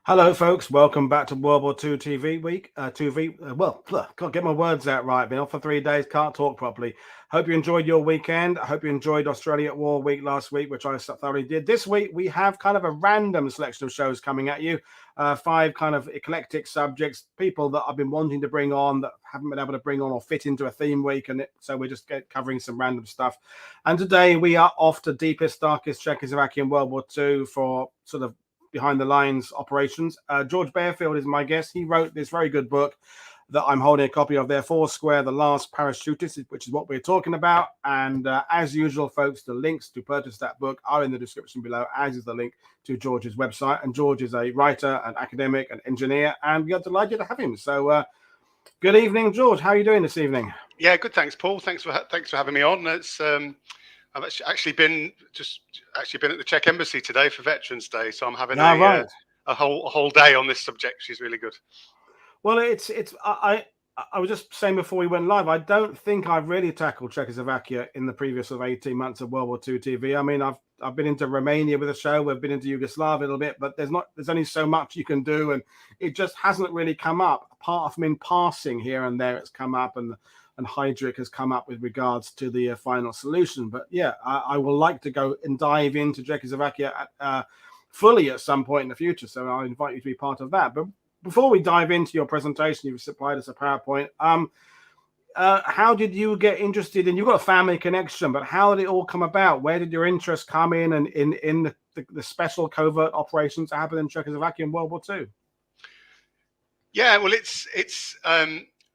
Hello, folks. Welcome back to World War II TV week. Can't get my words out right. Been off for 3 days, can't talk properly. Hope you enjoyed your weekend. I hope you enjoyed Australia at War week last week, which I thoroughly did. This week, we have kind of a random selection of shows coming at you. 5 kind of eclectic subjects, people that I've been wanting to bring on that haven't been able to bring on or fit into a theme week. So we're just covering some random stuff. And today we are off to deepest, darkest Czechoslovakian World War II for sort of behind the lines operations. George Bearfield is my guest. He wrote this very good book that I'm holding a copy of there, Foursquare, The Last Parachutist, which is what we're talking about. And as usual, folks, the links to purchase that book are in the description below, as is the link to George's website. And George is a writer, an academic, an engineer, and we are delighted to have him. So good evening, George. How are you doing this evening? Yeah, good. Thanks, Paul. Thanks for having me on. It's I've actually been at the Czech embassy today for Veterans Day, so I'm having a whole day on this subject, which is really good. Well, I was just saying before we went live, I don't think I've really tackled Czechoslovakia in the previous sort of 18 months of World War II TV. I mean, I've been into Romania with a show, we've been into Yugoslavia a little bit, but there's only so much you can do, and it just hasn't really come up. Apart from in passing here and there, it's come up, and Heydrich has come up with regards to the final solution. But yeah, I will like to go and dive into Czechoslovakia fully at some point in the future. So I invite you to be part of that. But before we dive into your presentation, you've supplied us a PowerPoint. How did you get interested in? You've got a family connection, but how did it all come about? Where did your interest come in, and in the special covert operations that happened in Czechoslovakia in World War II? Yeah, well, it's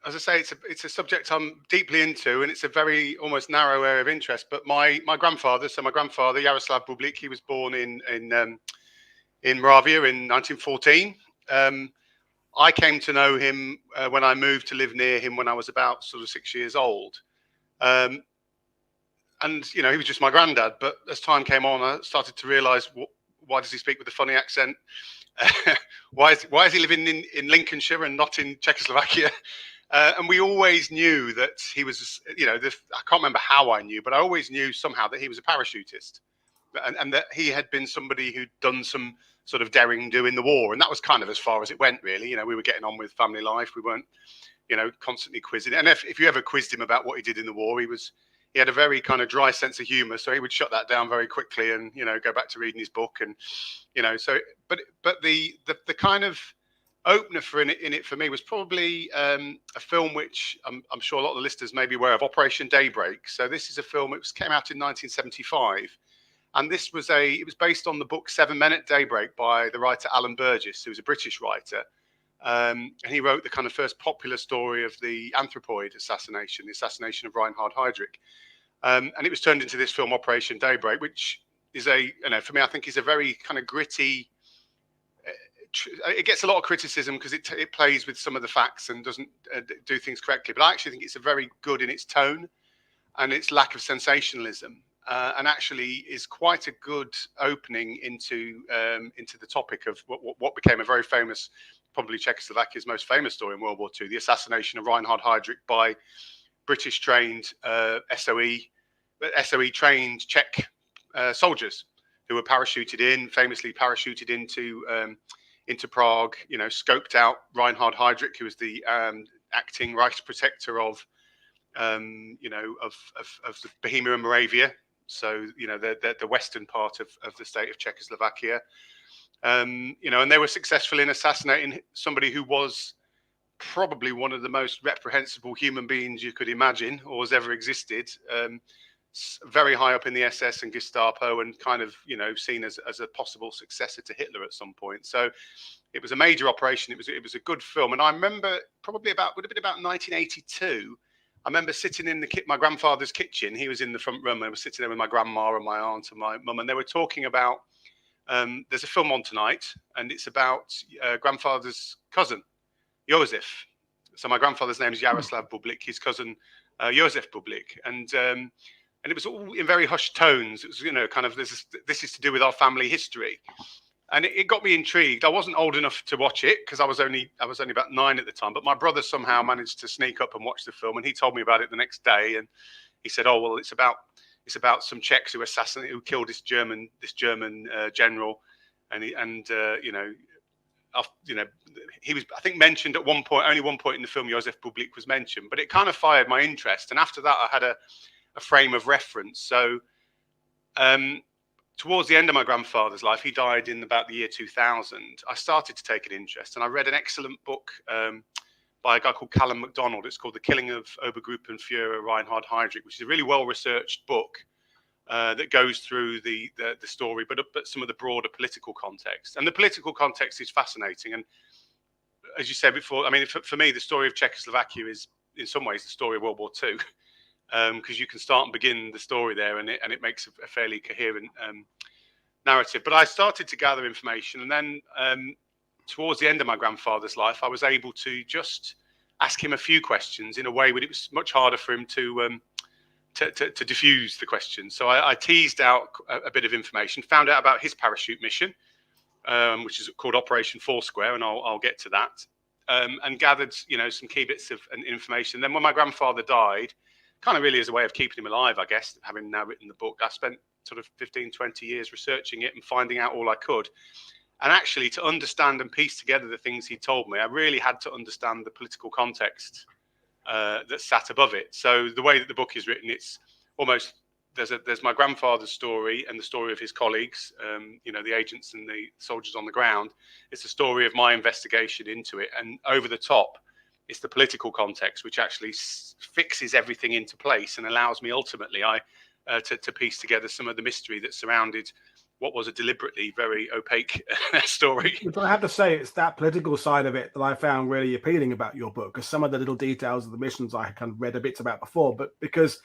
as I say, it's a subject I'm deeply into, and it's a very almost narrow area of interest. But my grandfather, Jaroslav Bublík, he was born in Moravia in 1914. I came to know him when I moved to live near him when I was about sort of 6 years old. And he was just my granddad. But as time came on, I started to realise, why does he speak with a funny accent? Why is he living in Lincolnshire and not in Czechoslovakia? And we always knew that he was, I can't remember how I knew, but I always knew somehow that he was a parachutist, and that he had been somebody who'd done some sort of daring do in the war. And that was kind of as far as it went, really. We were getting on with family life. We weren't, constantly quizzing. And if you ever quizzed him about what he did in the war, he had a very kind of dry sense of humor. So he would shut that down very quickly and, go back to reading his book. And, but the kind of opener in it for me was probably a film which I'm sure a lot of the listeners may be aware of, Operation Daybreak. So this is a film, came out in 1975. And it was based on the book 7 Men at Daybreak by the writer Alan Burgess, who was a British writer. And he wrote the kind of first popular story of the anthropoid assassination, the assassination of Reinhard Heydrich. And it was turned into this film, Operation Daybreak, which is for me, I think is a very kind of gritty. It gets a lot of criticism because it plays with some of the facts and doesn't do things correctly. But I actually think it's a very good in its tone and its lack of sensationalism. And actually is quite a good opening into the topic of what became a very famous, probably Czechoslovakia's most famous story in World War II, the assassination of Reinhard Heydrich by British-trained SOE trained Czech soldiers who were famously parachuted into Prague. Scoped out Reinhard Heydrich, who was the acting Reichsprotector of the Bohemia and Moravia. So, the western part of the state of Czechoslovakia, and they were successful in assassinating somebody who was probably one of the most reprehensible human beings you could imagine or has ever existed. Very high up in the SS and Gestapo, and kind of, seen as a possible successor to Hitler at some point. So it was a major operation. It was a good film. And I remember would have been about 1982. I remember sitting in my grandfather's kitchen. He was in the front room. I was sitting there with my grandma and my aunt and my mum, and they were talking about, there's a film on tonight, and it's about grandfather's cousin, Josef. So my grandfather's name is Jaroslav Bublík, his cousin, Josef Bublík. And it was all in very hushed tones. It was, kind of, this is to do with our family history. And it got me intrigued. I wasn't old enough to watch it because I was only about 9 at the time. But my brother somehow managed to sneak up and watch the film, and he told me about it the next day. And he said, "Oh well, it's about some Czechs who killed this German general." And he was, I think, mentioned at one point. Only one point in the film, Josef Bublík was mentioned, but it kind of fired my interest. And after that, I had a frame of reference. So towards the end of my grandfather's life, he died in about the year 2000. I started to take an interest, and I read an excellent book by a guy called Callum MacDonald. It's called The Killing of Obergruppenführer Reinhard Heydrich, which is a really well-researched book that goes through the story, but some of the broader political context. And the political context is fascinating. And as you said before, I mean, for me, the story of Czechoslovakia is in some ways the story of World War II, because you can start and begin the story there, and it makes a fairly coherent narrative. But I started to gather information, and then towards the end of my grandfather's life, I was able to just ask him a few questions in a way where it was much harder for him to diffuse the questions. So I teased out a bit of information, found out about his parachute mission, which is called Operation Foursquare, and I'll get to that, and gathered some key bits of information. Then when my grandfather died, kind of really as a way of keeping him alive, I guess, having now written the book, I spent sort of 15, 20 years researching it and finding out all I could. And actually, to understand and piece together the things he told me, I really had to understand the political context that sat above it. So the way that the book is written, it's almost there's my grandfather's story and the story of his colleagues, the agents and the soldiers on the ground. It's the story of my investigation into it, and over the top, it's the political context which actually fixes everything into place and allows me ultimately to piece together some of the mystery that surrounded what was a deliberately very opaque story. But I have to say, it's that political side of it that I found really appealing about your book, because some of the little details of the missions I had kind of read a bit about before, but because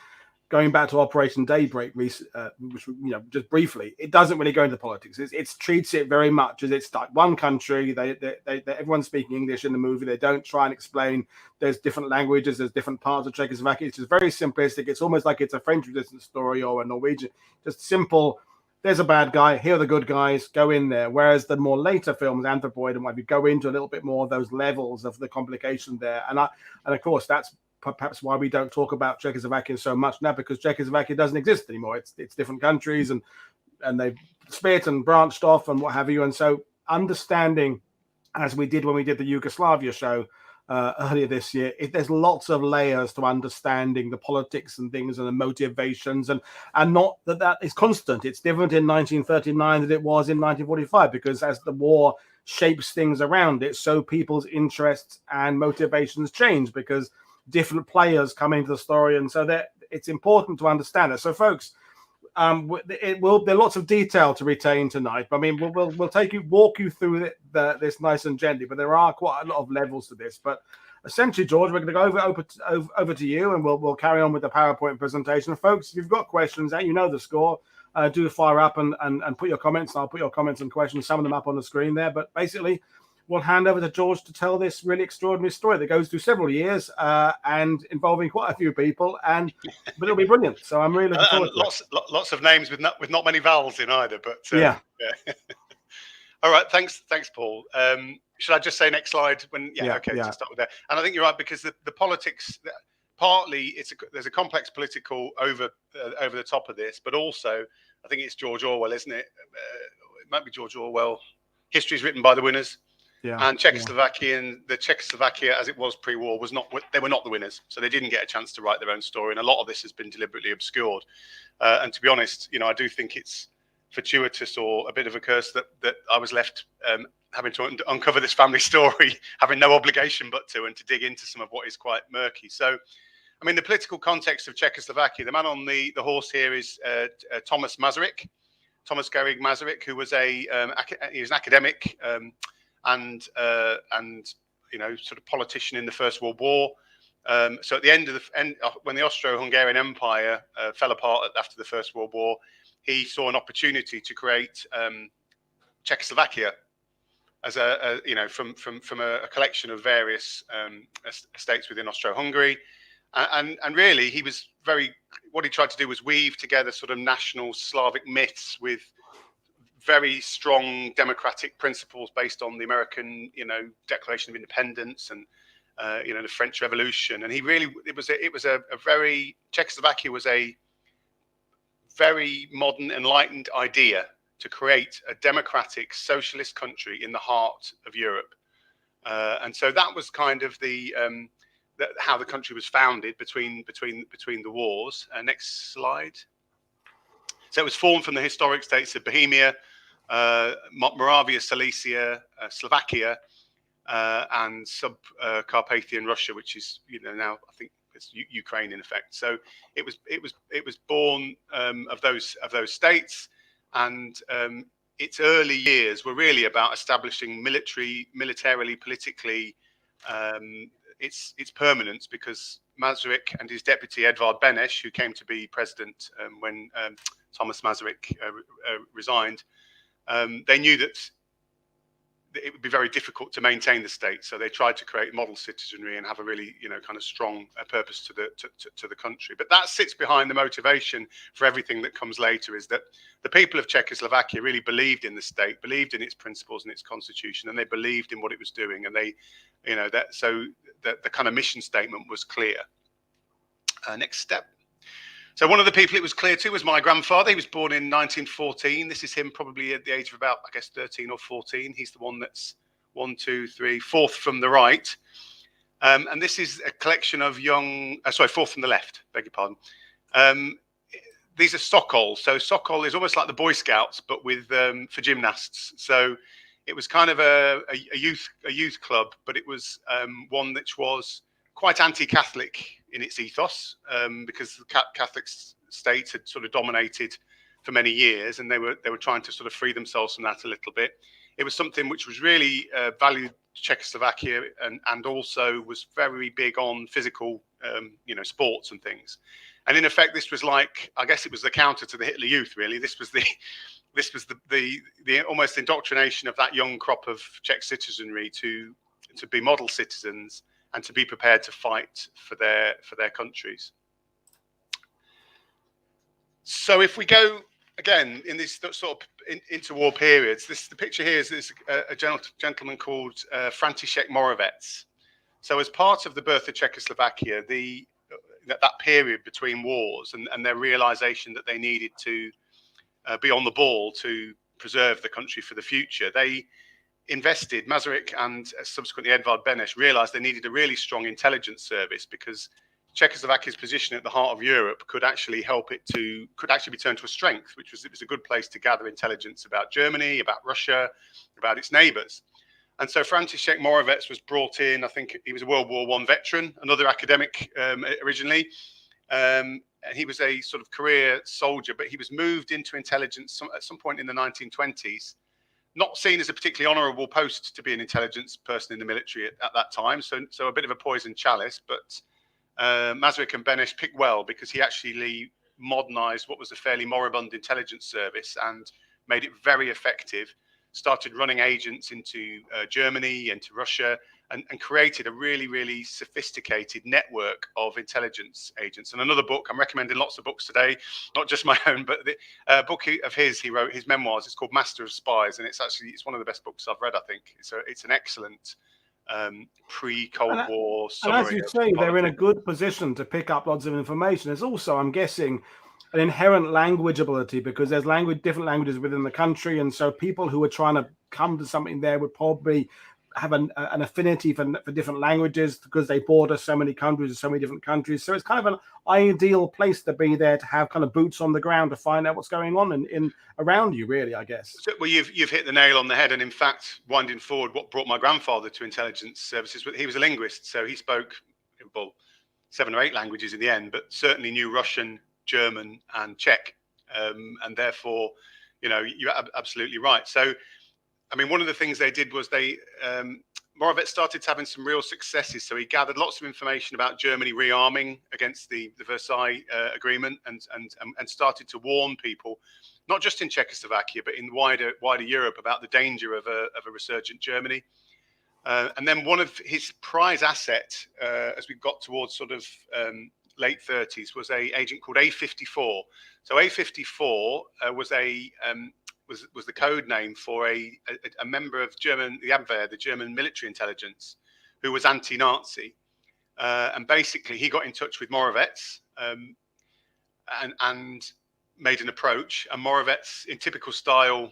going back to Operation Daybreak, which just briefly, it doesn't really go into politics. It treats it very much as it's like one country. They everyone's speaking English in the movie. They don't try and explain. There's different languages. There's different parts of Czechoslovakia. It's just very simplistic. It's almost like it's a French resistance story or a Norwegian. Just simple. There's a bad guy. Here are the good guys. Go in there. Whereas the more later films, Anthropoid and what you go into a little bit more of those levels of the complication there. And of course that's perhaps why we don't talk about Czechoslovakia so much now, because Czechoslovakia doesn't exist anymore. It's different countries and they've split and branched off and what have you. And so understanding, as we did when we did the Yugoslavia show earlier this year, there's lots of layers to understanding the politics and things and the motivations, and not that is constant. It's different in 1939 than it was in 1945, because as the war shapes things around it, so people's interests and motivations change because different players come into the story, and so that it's important to understand it. So, folks, there are lots of detail to retain tonight. I mean, we'll walk you through this nice and gently, but there are quite a lot of levels to this. But essentially, George, we're going to go over to you, and we'll carry on with the PowerPoint presentation, folks. If you've got questions, and you know the score, do fire up and put your comments. I'll put your comments and questions, some of them up on the screen there. But basically, we'll hand over to George to tell this really extraordinary story that goes through several years and involving quite a few people, but it'll be brilliant. So I'm really looking forward to lots of names with not many vowels in either. But yeah. All right, thanks, Paul. Should I just say next slide? To start with that. And I think you're right, because the politics, partly there's a complex political over the top of this, but also I think it's George Orwell, isn't it? It might be George Orwell. History is written by the winners. Yeah, and the Czechoslovakia as it was pre-war they were not the winners, so they didn't get a chance to write their own story, and a lot of this has been deliberately obscured. And to be honest, I do think it's fortuitous or a bit of a curse that I was left having to uncover this family story, having no obligation but to, and to dig into some of what is quite murky. So, I mean, the political context of Czechoslovakia. The man on the horse here is Thomas Masaryk, Thomas Gerig Masaryk, who was he was an academic. And sort of politician in the First World War. So at the end when the Austro-Hungarian Empire fell apart after the First World War, he saw an opportunity to create Czechoslovakia as from a collection of various states within Austro-Hungary, and really what he tried to do was weave together sort of national Slavic myths with very strong democratic principles based on the American, Declaration of Independence and, the French Revolution. And Czechoslovakia was a very modern, enlightened idea to create a democratic socialist country in the heart of Europe. And so that was kind of how the country was founded between the wars. Next slide. So it was formed from the historic states of Bohemia, Moravia, Silesia, Slovakia, and sub-Carpathian Russia, which is now I think it's Ukraine in effect. So it was born of those states, and its early years were really about establishing militarily, politically, its permanence, because Masaryk and his deputy Edvard Beneš, who came to be president when Thomas Masaryk resigned, they knew that it would be very difficult to maintain the state, so they tried to create model citizenry and have a really, kind of strong purpose to the country. But that sits behind the motivation for everything that comes later, is that the people of Czechoslovakia really believed in the state, believed in its principles and its constitution, and they believed in what it was doing, and they, so the kind of mission statement was clear. Next step. So one of the people it was clear to was my grandfather. He was born in 1914. This is him probably at the age of about, I guess, 13 or 14. He's the one that's 1, 2, 3, fourth from the right. And this is a collection of fourth from the left, beg your pardon. These are Sokol. So Sokol is almost like the Boy Scouts, but for gymnasts. So it was kind of a youth club, but it was one which was quite anti-Catholic in its ethos, because the Catholic state had sort of dominated for many years, and they were trying to sort of free themselves from that a little bit. It was something which was really valued Czechoslovakia, and also was very big on physical, sports and things. And in effect, this was like, I guess it was the counter to the Hitler Youth. Really, this was the almost indoctrination of that young crop of Czech citizenry to be model citizens and to be prepared to fight for their countries. So if we go again in these sort of interwar periods, the picture here is a gentleman called František Moravec. So as part of the birth of Czechoslovakia, that period between wars and their realization that they needed to be on the ball to preserve the country for the future, they invested, Masaryk and subsequently Edvard Beneš realized they needed a really strong intelligence service, because Czechoslovakia's position at the heart of Europe could actually be turned to a strength, it was a good place to gather intelligence about Germany, about Russia, about its neighbors. And so František Moravec was brought in. I think he was a World War I veteran, another academic originally. And he was a sort of career soldier, but he was moved into intelligence at some point in the 1920s. Not seen as a particularly honourable post to be an intelligence person in the military at that time, so a bit of a poison chalice. But Masaryk and Beneš picked well, because he actually modernised what was a fairly moribund intelligence service and made it very effective. Started running agents into Germany, into Russia, and created a really, really sophisticated network of intelligence agents. And another book, I'm recommending lots of books today, not just my own, but the book of his, he wrote his memoirs. It's called Master of Spies, and it's one of the best books I've read, I think. It's an excellent pre-Cold War summary. And as you say, they're in a good position to pick up lots of information. There's also, I'm guessing, an inherent language ability, because there's different languages within the country, and so people who are trying to come to something there would probably have an affinity for different languages, because they border so many countries and so many different countries. So it's kind of an ideal place to be there, to have kind of boots on the ground to find out what's going on in around you, really, I guess. Well, you've hit the nail on the head. And in fact, winding forward, what brought my grandfather to intelligence services, he was a linguist, so he spoke 7 or 8 languages in the end, but certainly knew Russian, German and Czech, and therefore, you're absolutely right. So, I mean, one of the things they did was Moravec started having some real successes. So he gathered lots of information about Germany rearming against the Versailles Agreement, and started to warn people, not just in Czechoslovakia but in wider Europe, about the danger of a resurgent Germany. And then one of his prize asset, as we got towards sort of late 30s, was a agent called A54. So A54 was the code name for a member of the Abwehr, the German military intelligence, who was anti-Nazi. And basically he got in touch with Moravec, and made an approach, and Moravec, in typical style,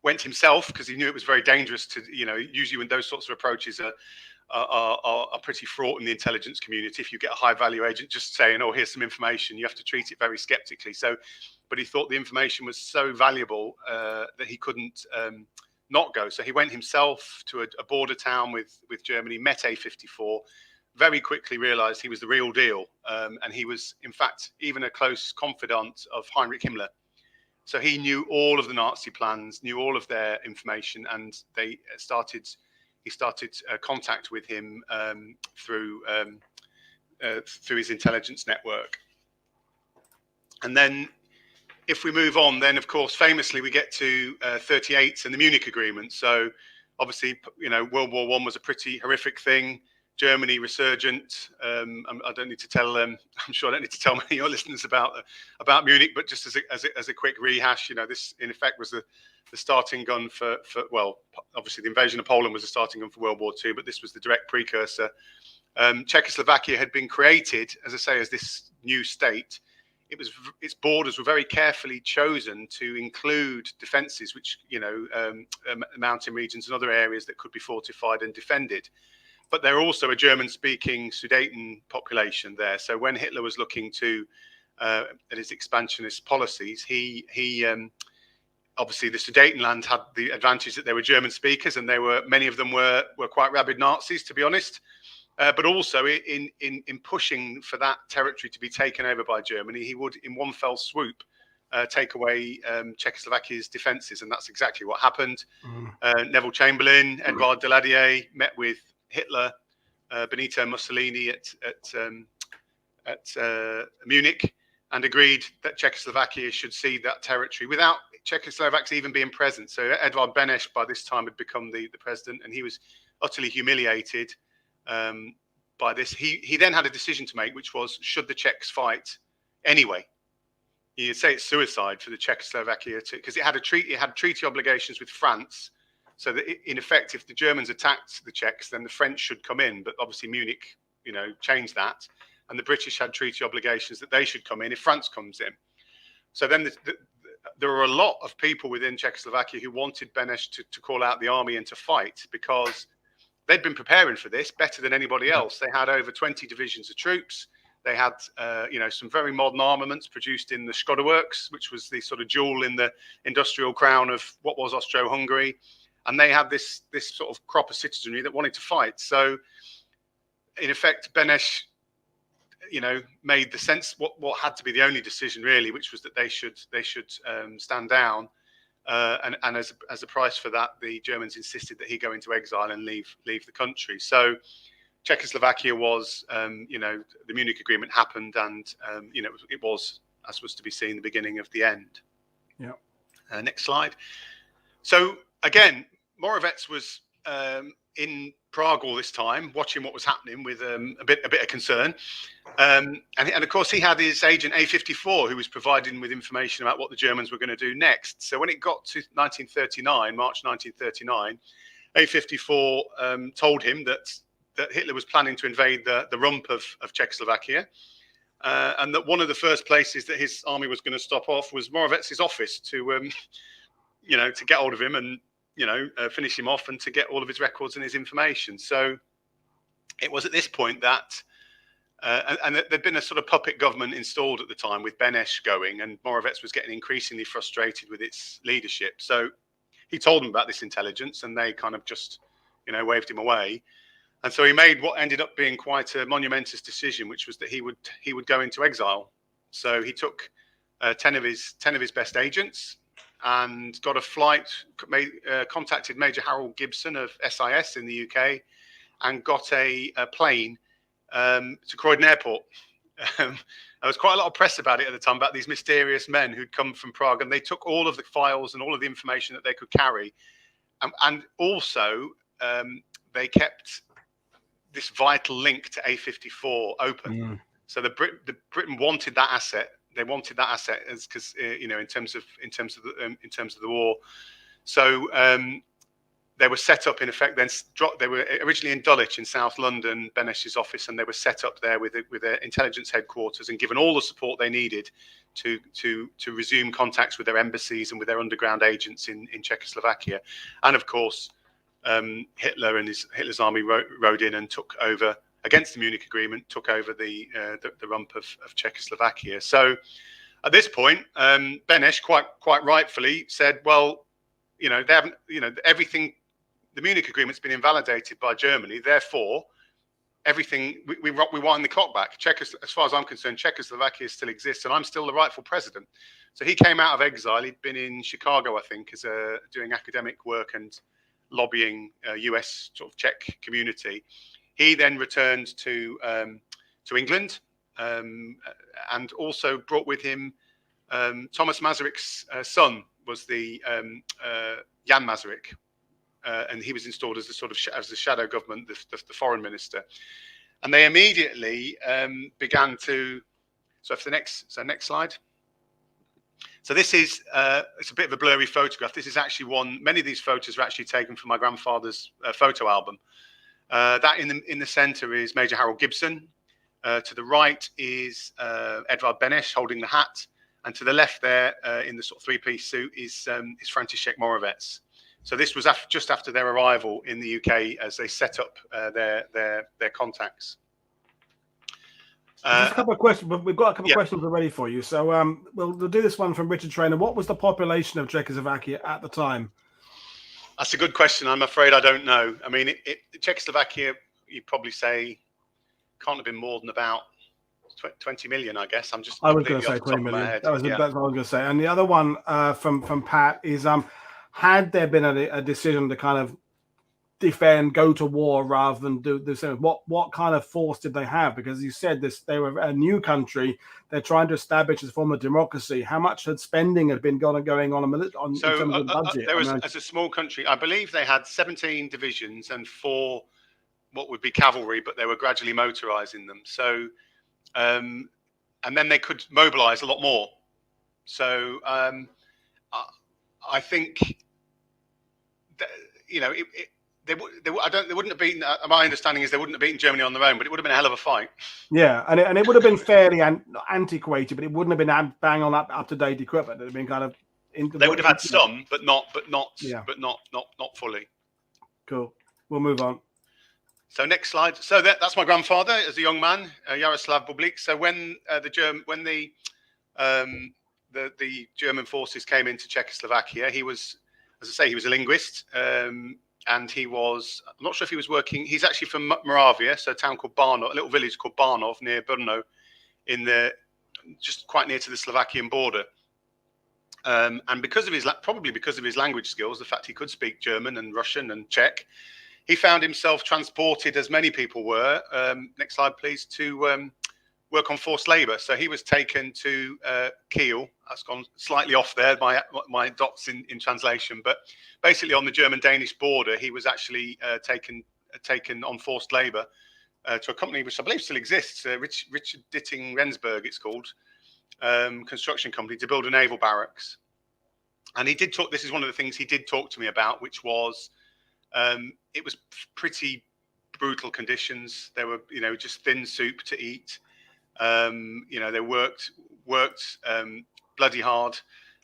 went himself because he knew it was very dangerous to, usually when those sorts of approaches are pretty fraught in the intelligence community. If you get a high value agent just saying, oh, here's some information, you have to treat it very skeptically. So, but he thought the information was so valuable that he couldn't not go. So he went himself to a border town with Germany, met A54, very quickly realized he was the real deal. And he was, in fact, even a close confidant of Heinrich Himmler. So he knew all of the Nazi plans, knew all of their information, and he started contact with him through his intelligence network. And then if we move on, then of course, famously, we get to 38 and the Munich Agreement. So obviously, World War I was a pretty horrific thing. Germany resurgent. I don't need to tell I'm sure I don't need to tell many of your listeners about Munich, but just as a quick rehash, this in effect was the starting gun for well, obviously the invasion of Poland was the starting gun for World War II, but this was the direct precursor. Czechoslovakia had been created, as I say, as this new state. Its borders were very carefully chosen to include defences, which mountain regions and other areas that could be fortified and defended. But they're also a German-speaking Sudeten population there. So when Hitler was looking at his expansionist policies, he obviously the Sudetenland had the advantage that they were German speakers, and many of them were quite rabid Nazis, to be honest. But also in pushing for that territory to be taken over by Germany, he would, in one fell swoop, take away Czechoslovakia's defences, and that's exactly what happened. Neville Chamberlain, Edouard Daladier met with Hitler, Benito Mussolini at Munich, and agreed that Czechoslovakia should cede that territory without Czechoslovaks even being present. So Edvard Beneš by this time had become the president, and he was utterly humiliated by this. He then had a decision to make, which was, should the Czechs fight anyway? You'd say it's suicide for the Czechoslovakia because it had treaty obligations with France. So that in effect, if the Germans attacked the Czechs, then the French should come in. But obviously Munich, changed that. And the British had treaty obligations that they should come in if France comes in. So then there were a lot of people within Czechoslovakia who wanted Beneš to call out the army and to fight, because they'd been preparing for this better than anybody else. They had over 20 divisions of troops. They had, some very modern armaments produced in the Skoda Works, which was the sort of jewel in the industrial crown of what was Austro-Hungary. And they had this sort of crop of citizenry that wanted to fight. So, in effect, Beneš, made the sense what had to be the only decision really, which was that they should stand down. And as a price for that, the Germans insisted that he go into exile and leave the country. So, Czechoslovakia was, the Munich Agreement happened, and it was, as was to be seen, the beginning of the end. Yeah. Next slide. So again, Moravec was in Prague all this time, watching what was happening with a bit of concern, and of course he had his agent A54, who was providing with information about what the Germans were going to do next. So when it got to March 1939, A54 told him that Hitler was planning to invade the rump of Czechoslovakia, and that one of the first places that his army was going to stop off was Moravec's office to get hold of him and finish him off and to get all of his records and his information. So it was at this point that, and there'd been a sort of puppet government installed at the time with Beneš going, and Moravec was getting increasingly frustrated with its leadership. So he told them about this intelligence, and they kind of just, waved him away. And so he made what ended up being quite a momentous decision, which was that he would go into exile. So he took 10 of his best agents and got a flight, contacted Major Harold Gibson of SIS in the UK, and got a plane to Croydon Airport. There was quite a lot of press about it at the time, about these mysterious men who'd come from Prague, and they took all of the files and all of the information that they could carry. And also they kept this vital link to A54 open. So Britain wanted that asset. They wanted that asset because in terms of the war. So they were set up in effect. Then they were originally in Dulwich in South London, Beneš's office, and they were set up there with their intelligence headquarters and given all the support they needed to resume contacts with their embassies and with their underground agents in Czechoslovakia. And of course, Hitler and Hitler's army rode in and took over, against the Munich Agreement, took over the rump of Czechoslovakia. So at this point, Beneš quite rightfully said, well, they haven't, everything, the Munich Agreement's been invalidated by Germany, therefore everything, we wind the clock back. As far as I'm concerned, Czechoslovakia still exists, and I'm still the rightful president. So he came out of exile. He'd been in Chicago, I think, doing academic work and lobbying US sort of Czech community. He then returned to England, and also brought with him Thomas Masaryk's son was the Jan Masaryk. And he was installed as as the shadow government, the foreign minister, and they immediately began to. So next slide. So this is it's a bit of a blurry photograph. This is actually one. Many of these photos are actually taken from my grandfather's photo album. That in the centre is Major Harold Gibson. To the right is Edvard Beneš holding the hat, and to the left there, in the sort of three-piece suit, is František Moravec. So this was just after their arrival in the UK as they set up their contacts. Just a couple of questions. We've got a couple of questions already for you. So we'll do this one from Richard Trainer. What was the population of Czechoslovakia at the time? That's a good question. I'm afraid I don't know. I mean, Czechoslovakia, you'd probably say, can't have been more than about 20 million, I guess. I was going to say 20 million. That's what I was going to say. And the other one from Pat is, had there been a decision to kind of defend, go to war rather than do something, what kind of force did they have? Because you said they were a new country. They're trying to establish a form of democracy. How much spending had been going on in terms of the budget? As a small country, I believe they had 17 divisions and 4 what would be cavalry, but they were gradually motorizing them. So, and then they could mobilize a lot more. So I think that, they wouldn't have beaten. My understanding is they wouldn't have beaten Germany on their own, but it would have been a hell of a fight. Yeah, and it would have been fairly antiquated, but it wouldn't have been bang on up to date equipment. It would have been kind of. They would have had some, but not fully. Cool. We'll move on. So next slide. So that's my grandfather as a young man, Jaroslav Bublík. So when the German forces came into Czechoslovakia, he was, as I say, he was a linguist. And he was, I'm not sure if he was working, he's actually from Moravia, so a town called Banov, a little village called Banov near Brno, just quite near to the Slovakian border. And probably because of his language skills, the fact he could speak German and Russian and Czech, he found himself transported, as many people were, next slide please, to work on forced labour. So he was taken to Kiel. That's gone slightly off there, my dots in translation, but basically on the German-Danish border, he was actually taken on forced labour to a company which I believe still exists, Richard Ditting Rensburg, it's called, construction company, to build a naval barracks. And he did talk. This is one of the things he did talk to me about, which was it was pretty brutal conditions. They were, just thin soup to eat. They worked bloody hard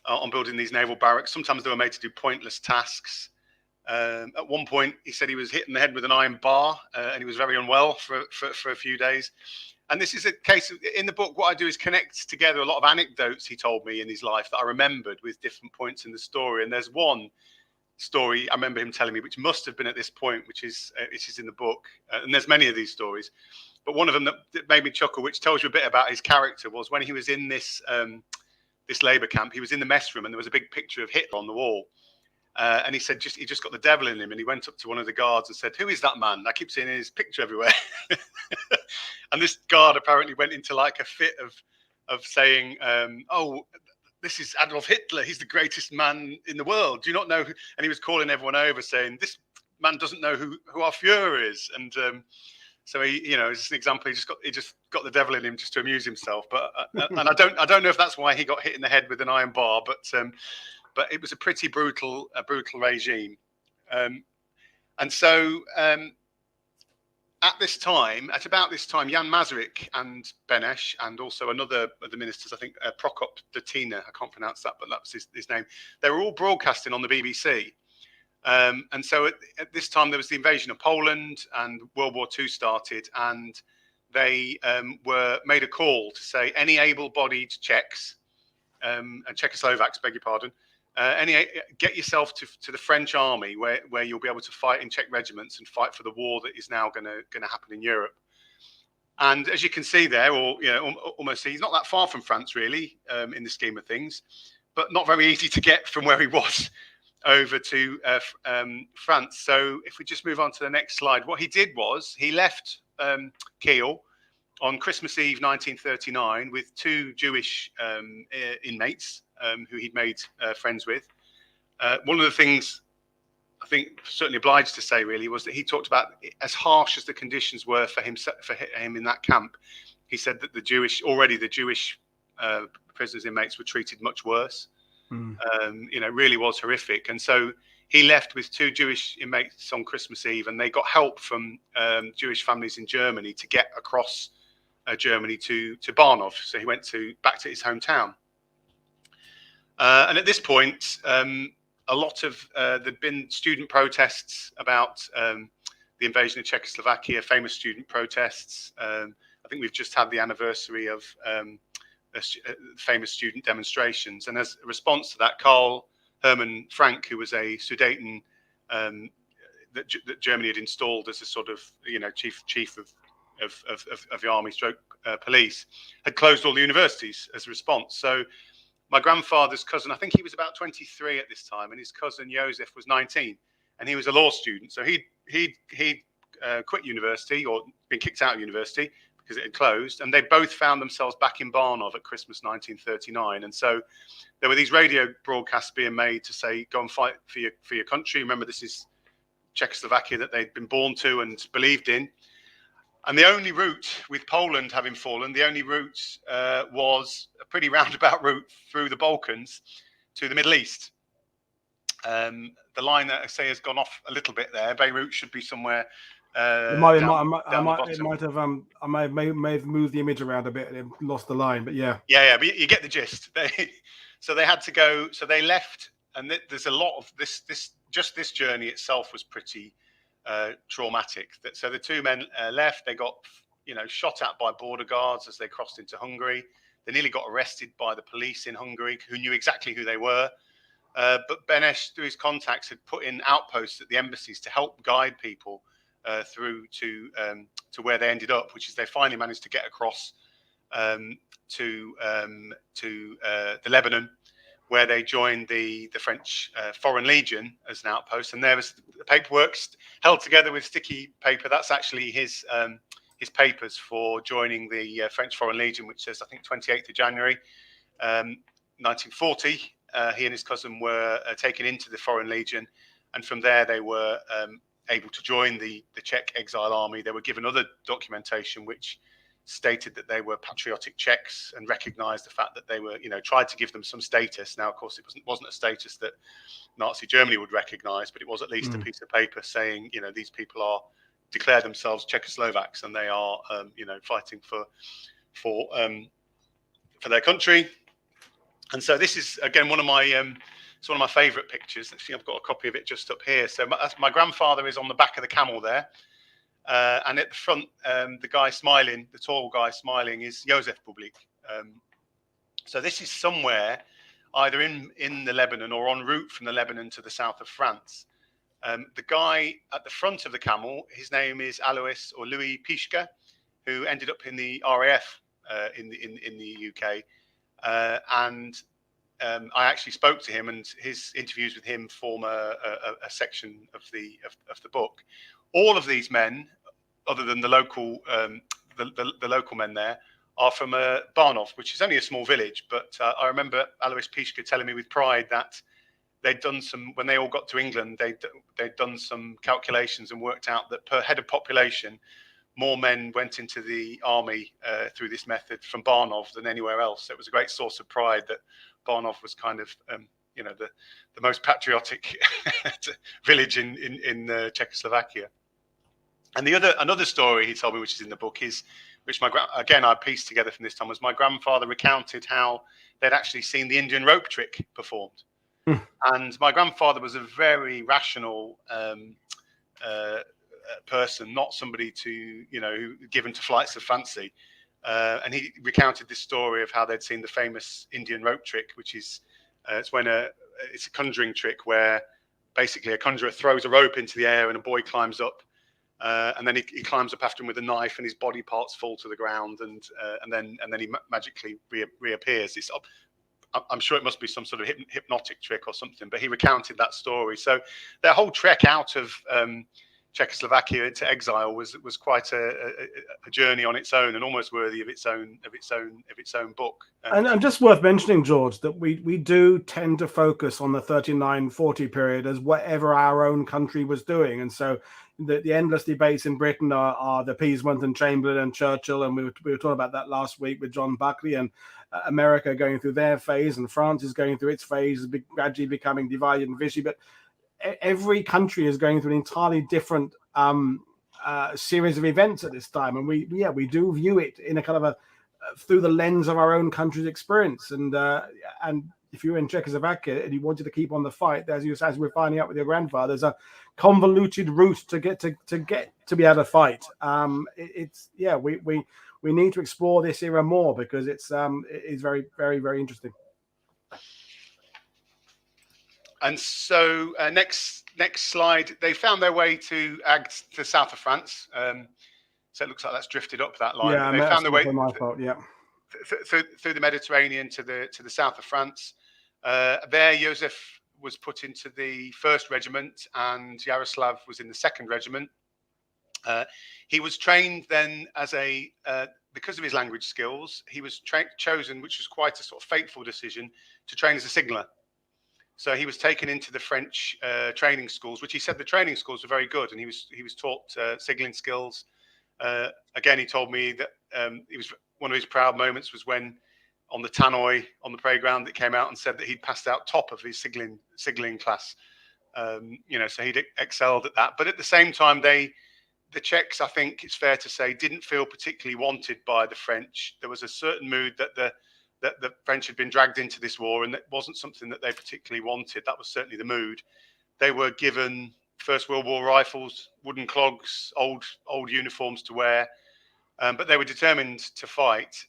on building these naval barracks. Sometimes they were made to do pointless tasks. At one point, he said he was hit in the head with an iron bar, and he was very unwell for a few days. And this is a case of, in the book, what I do is connect together a lot of anecdotes he told me in his life that I remembered with different points in the story. And there's one story I remember him telling me, which must have been at this point, which is in the book. And there's many of these stories, but one of them that made me chuckle, which tells you a bit about his character, was when he was in this labor camp. He was in the mess room, and there was a big picture of Hitler on the wall. And he said he just got the devil in him, and he went up to one of the guards and said, "Who is that man? I keep seeing his picture everywhere." And this guard apparently went into like a fit of saying, "Oh, this is Adolf Hitler. He's the greatest man in the world. Do you not know who?" And he was calling everyone over, saying, "This man doesn't know who our Führer is." And so he, it's an example. He just got the devil in him just to amuse himself. But and I don't know if that's why he got hit in the head with an iron bar, but it was a pretty brutal regime. And so at about this time, Jan Masaryk and Beneš, and also another of the ministers, I think Prokop Datina, I can't pronounce that, but that was his name. They were all broadcasting on the BBC. And so at this time, there was the invasion of Poland and World War II started, and they were made a call to say any able-bodied Czechs and Czechoslovaks, beg your pardon, get yourself to the French army where you'll be able to fight in Czech regiments and fight for the war that is now going to happen in Europe. And as you can see there, or almost see, he's not that far from France really in the scheme of things, but not very easy to get from where he was over to France. So if we just move on to the next slide, what he did was he left Kiel on Christmas Eve 1939 with 2 Jewish inmates who he'd made friends with. One of the things I think certainly obliged to say really was that he talked about as harsh as the conditions were for him in that camp. He said that the Jewish prisoners, inmates were treated much worse. Really was horrific. And so he left with 2 Jewish inmates on Christmas Eve, and they got help from Jewish families in Germany to get across Germany to Banov. So he went back to his hometown. And at this point, a lot of there'd been student protests about the invasion of Czechoslovakia, famous student protests. I think we've just had the anniversary of famous student demonstrations, and as a response to that, Karl Hermann Frank, who was a Sudeten that Germany had installed as a sort of chief of the army stroke police, had closed all the universities as a response. So my grandfather's cousin, I think he was about 23 at this time, and his cousin Josef was 19, and he was a law student. So he'd quit university, or been kicked out of university because it had closed, and they both found themselves back in Banov at Christmas 1939. And so there were these radio broadcasts being made to say, go and fight for your country. Remember, this is Czechoslovakia that they'd been born to and believed in. And the only route, with Poland having fallen, the only route was a pretty roundabout route through the Balkans to the Middle East. The line that I say has gone off a little bit there. Beirut should be somewhere. I may have moved the image around a bit and lost the line, but yeah. But you get the gist. So they had to go. So they left, and there's a lot of this. This journey itself was pretty traumatic. So the 2 men left. They got shot at by border guards as they crossed into Hungary. They nearly got arrested by the police in Hungary, who knew exactly who they were. But Beneš, through his contacts, had put in outposts at the embassies to help guide people through to where they ended up, which is they finally managed to get across to the Lebanon, where they joined the French Foreign Legion as an outpost. And there was the paperwork held together with sticky paper. That's actually his papers for joining the French Foreign Legion, which says, I think, 28th of January 1940. He and his cousin were taken into the Foreign Legion, and from there they were able to join the Czech Exile Army. They were given other documentation which stated that they were patriotic Czechs and recognized the fact that they were, tried to give them some status. Now, of course, it wasn't a status that Nazi Germany would recognize, but it was at least a piece of paper saying, these people declare themselves Czechoslovaks, and they are, fighting for their country. And so this is, again, one of my favorite pictures. Actually, I've got a copy of it just up here. So my grandfather is on the back of the camel there. And at the front, the guy smiling, the tall guy smiling, is Josef Bublík. So this is somewhere either in the Lebanon or en route from the Lebanon to the south of France. The guy at the front of the camel, his name is Alois or Louis Pischke, who ended up in the RAF in the UK. I actually spoke to him, and his interviews with him form a section of the book. All of these men, other than the local the local men there, are from Banov, which is only a small village. But I remember Alois Pischke telling me with pride that they'd done when they all got to England, they'd done some calculations and worked out that per head of population, more men went into the army through this method from Banov than anywhere else. So it was a great source of pride that Banov was kind of, the most patriotic village in Czechoslovakia. And another story he told me, which is in the book, is which again I pieced together from this time, was my grandfather recounted how they'd actually seen the Indian rope trick performed. And my grandfather was a very rational person, not somebody to given to flights of fancy. And he recounted this story of how they'd seen the famous Indian rope trick, which is it's a conjuring trick where basically a conjurer throws a rope into the air and a boy climbs up. And then he climbs up after him with a knife, and his body parts fall to the ground, and then he magically reappears. I'm sure it must be some sort of hypnotic trick or something, but he recounted that story. So their whole trek out of Czechoslovakia into exile was quite a journey on its own, and almost worthy of its own book. And just worth mentioning, George, that we do tend to focus on the 39-40 period as whatever our own country was doing, and so the endless debates in Britain are the appeasement and Chamberlain and Churchill, and we were talking about that last week with John Buckley, and America going through their phase, and France is going through its phase, gradually becoming divided and fishy. But every country is going through an entirely different series of events at this time, and we do view it in a kind of through the lens of our own country's experience. And if you're in Czechoslovakia and you wanted to keep on the fight, as we're finding out with your grandfather, there's a convoluted route to get to be able to fight. We need to explore this era more because it's very, very, very interesting. And so next slide, they found their way to south of France. So it looks like that's drifted up that line. Yeah, they found their way through the Mediterranean to the south of France. There, Josef was put into the 1st Regiment, and Jaroslav was in the 2nd Regiment. He was trained then as because of his language skills, he was chosen, which was quite a sort of fateful decision, to train as a signaller. So he was taken into the French training schools, which he said the training schools were very good, and he was taught signaling skills. Again, he told me that it was one of his proud moments was when on the tannoy on the playground that came out and said that he'd passed out top of his signaling class. So he'd excelled at that. But at the same time, the Czechs, I think it's fair to say, didn't feel particularly wanted by the French. There was a certain mood that the French had been dragged into this war, and that wasn't something that they particularly wanted. That was certainly the mood. They were given First World War rifles, wooden clogs, old uniforms to wear, but they were determined to fight.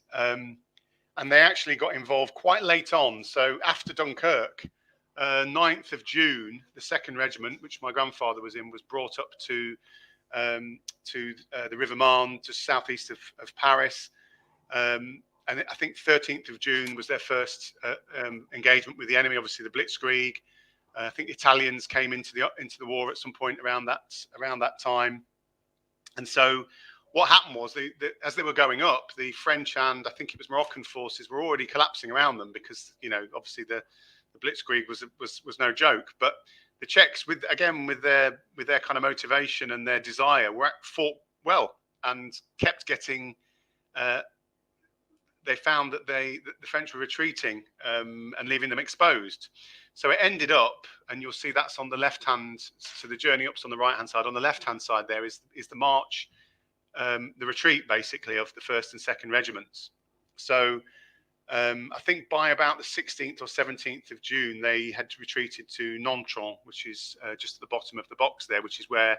And they actually got involved quite late on. So after Dunkirk, 9th of June, the 2nd Regiment, which my grandfather was in, was brought up to the River Marne, just southeast of Paris. And I think 13th of June was their first engagement with the enemy, obviously the Blitzkrieg. I think Italians came into the war at some point around that time. And so what happened was, as they were going up, the French and I think it was Moroccan forces were already collapsing around them because, obviously the Blitzkrieg was no joke. But the Czechs, with their kind of motivation and their desire, fought well and kept getting. They found that the French were retreating and leaving them exposed. So it ended up, and you'll see that's on the left hand. So the journey up's on the right hand side. On the left hand side there is the march, the retreat basically of the 1st and 2nd Regiments. So I think by about the 16th or 17th of June, they had retreated to Nontron, which is just at the bottom of the box there, which is where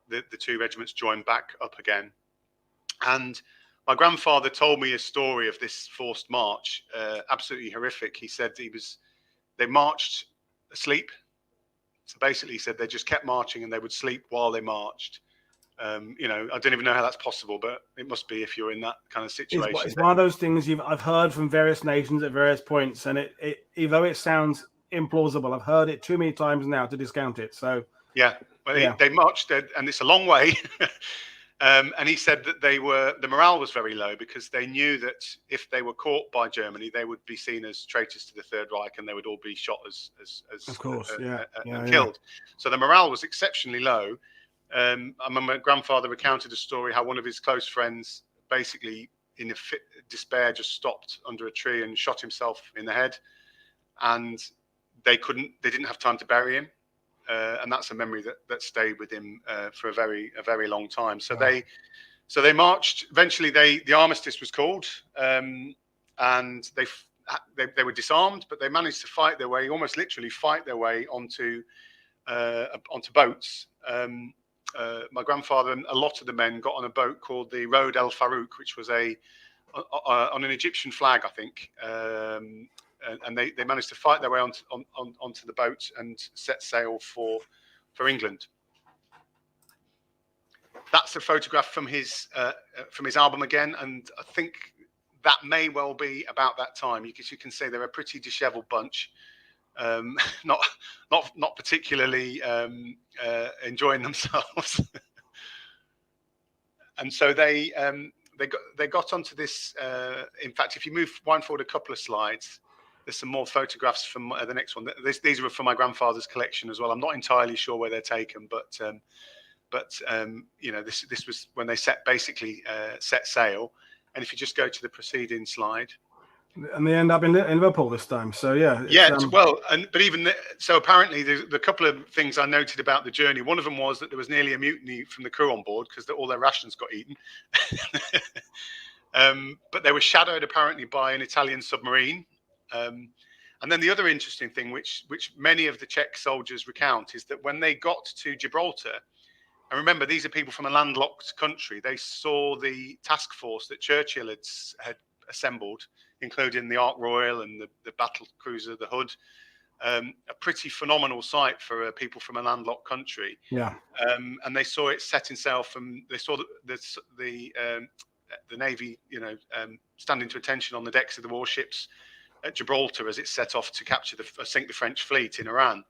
the 2 regiments joined back up again. And my grandfather told me a story of this forced march, absolutely horrific. He said they marched asleep. So basically he said they just kept marching and they would sleep while they marched. I don't even know how that's possible, but it must be if you're in that kind of situation. It's one of those things I've heard from various nations at various points, and it although it sounds implausible, I've heard it too many times now to discount it. So they marched, and it's a long way. And he said that the morale was very low because they knew that if they were caught by Germany, they would be seen as traitors to the Third Reich, and they would all be shot as of course, and killed. So the morale was exceptionally low. My grandfather recounted a story how one of his close friends basically in a fit despair just stopped under a tree and shot himself in the head, and they didn't have time to bury him. and that's a memory that stayed with him for a very long time. So they marched. Eventually, the armistice was called, and they were disarmed, but they managed to fight their way, almost literally fight their way onto boats. My grandfather and a lot of the men got on a boat called the Road El Farouk, which was on an Egyptian flag, I think. And they managed to fight their way onto the boat and set sail for England. That's a photograph from his album again, and I think that may well be about that time. You can see they're a pretty dishevelled bunch, not particularly enjoying themselves. And so they got onto this. In fact, if you wind forward a couple of slides, there's some more photographs from the next one. These are from my grandfather's collection as well. I'm not entirely sure where they're taken, but this was when they set sail. And if you just go to the preceding slide, and they end up in Liverpool this time. So so apparently the couple of things I noted about the journey. One of them was that there was nearly a mutiny from the crew on board because all their rations got eaten. But they were shadowed apparently by an Italian submarine. And then the other interesting thing, which many of the Czech soldiers recount, is that when they got to Gibraltar, and remember, these are people from a landlocked country, they saw the task force that Churchill had assembled, including the Ark Royal and the battle cruiser, the Hood. A pretty phenomenal sight for people from a landlocked country. Yeah. And they saw it setting sail they saw the Navy, standing to attention on the decks of the warships at Gibraltar as it set off to sink the French fleet in Iran.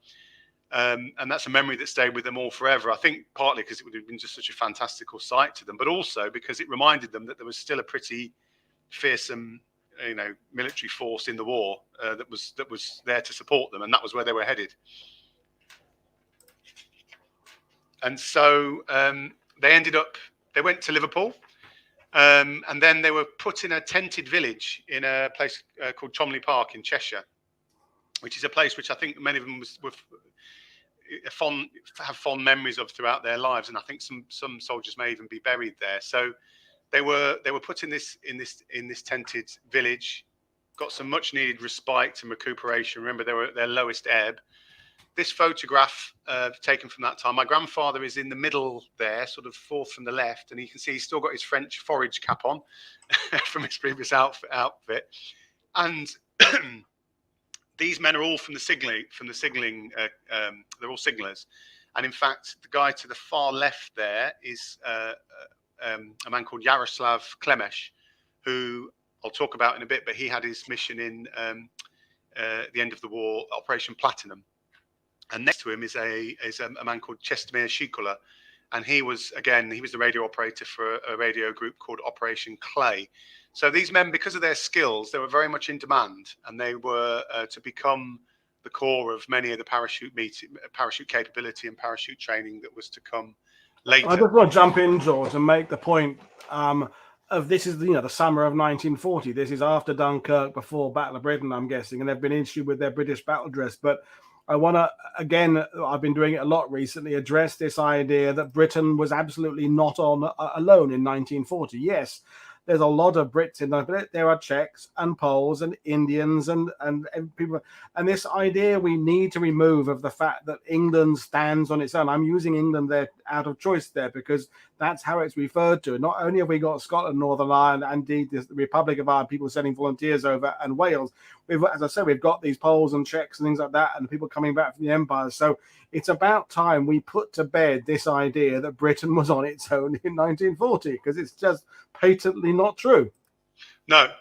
And that's a memory that stayed with them all forever. I think partly because it would have been just such a fantastical sight to them, but also because it reminded them that there was still a pretty fearsome, military force in the war that was there to support them, and that was where they were headed. And so they went to Liverpool. And then they were put in a tented village in a place called Cholmondeley Park in Cheshire, which is a place which I think many of them have fond memories of throughout their lives, and I think some soldiers may even be buried there. So they were put in this tented village, got some much needed respite and recuperation. Remember, they were at their lowest ebb. This photograph taken from that time, my grandfather is in the middle there, sort of fourth from the left, and you can see he's still got his French forage cap on from his previous outfit. And these men are all from the signaling. They're all signalers, and in fact, the guy to the far left there is a man called Jaroslav Klemesh, who I'll talk about in a bit. But he had his mission in the end of the war, Operation Platinum. And next to him is a man called Chestimir Shikola, and he was the radio operator for a radio group called Operation Clay. So these men, because of their skills, they were very much in demand, and they were to become the core of many of the parachute capability and parachute training that was to come later. I just want to jump in, George, and make the point of this is the summer of 1940. This is after Dunkirk, before Battle of Britain, I'm guessing, and they've been issued with their British battle dress, but I want to, again, I've been doing it a lot recently, address this idea that Britain was absolutely not alone in 1940. Yes, there's a lot of Brits in there, but there are Czechs and Poles and Indians and people. And this idea we need to remove of the fact that England stands on its own. I'm using England there out of choice there because that's how it's referred to. Not only have we got Scotland, Northern Ireland, and indeed the Republic of Ireland, people sending volunteers over, and Wales. As I said, we've got these Poles and Czechs and things like that, and people coming back from the Empire. So it's about time we put to bed this idea that Britain was on its own in 1940, because it's just patently not true. No,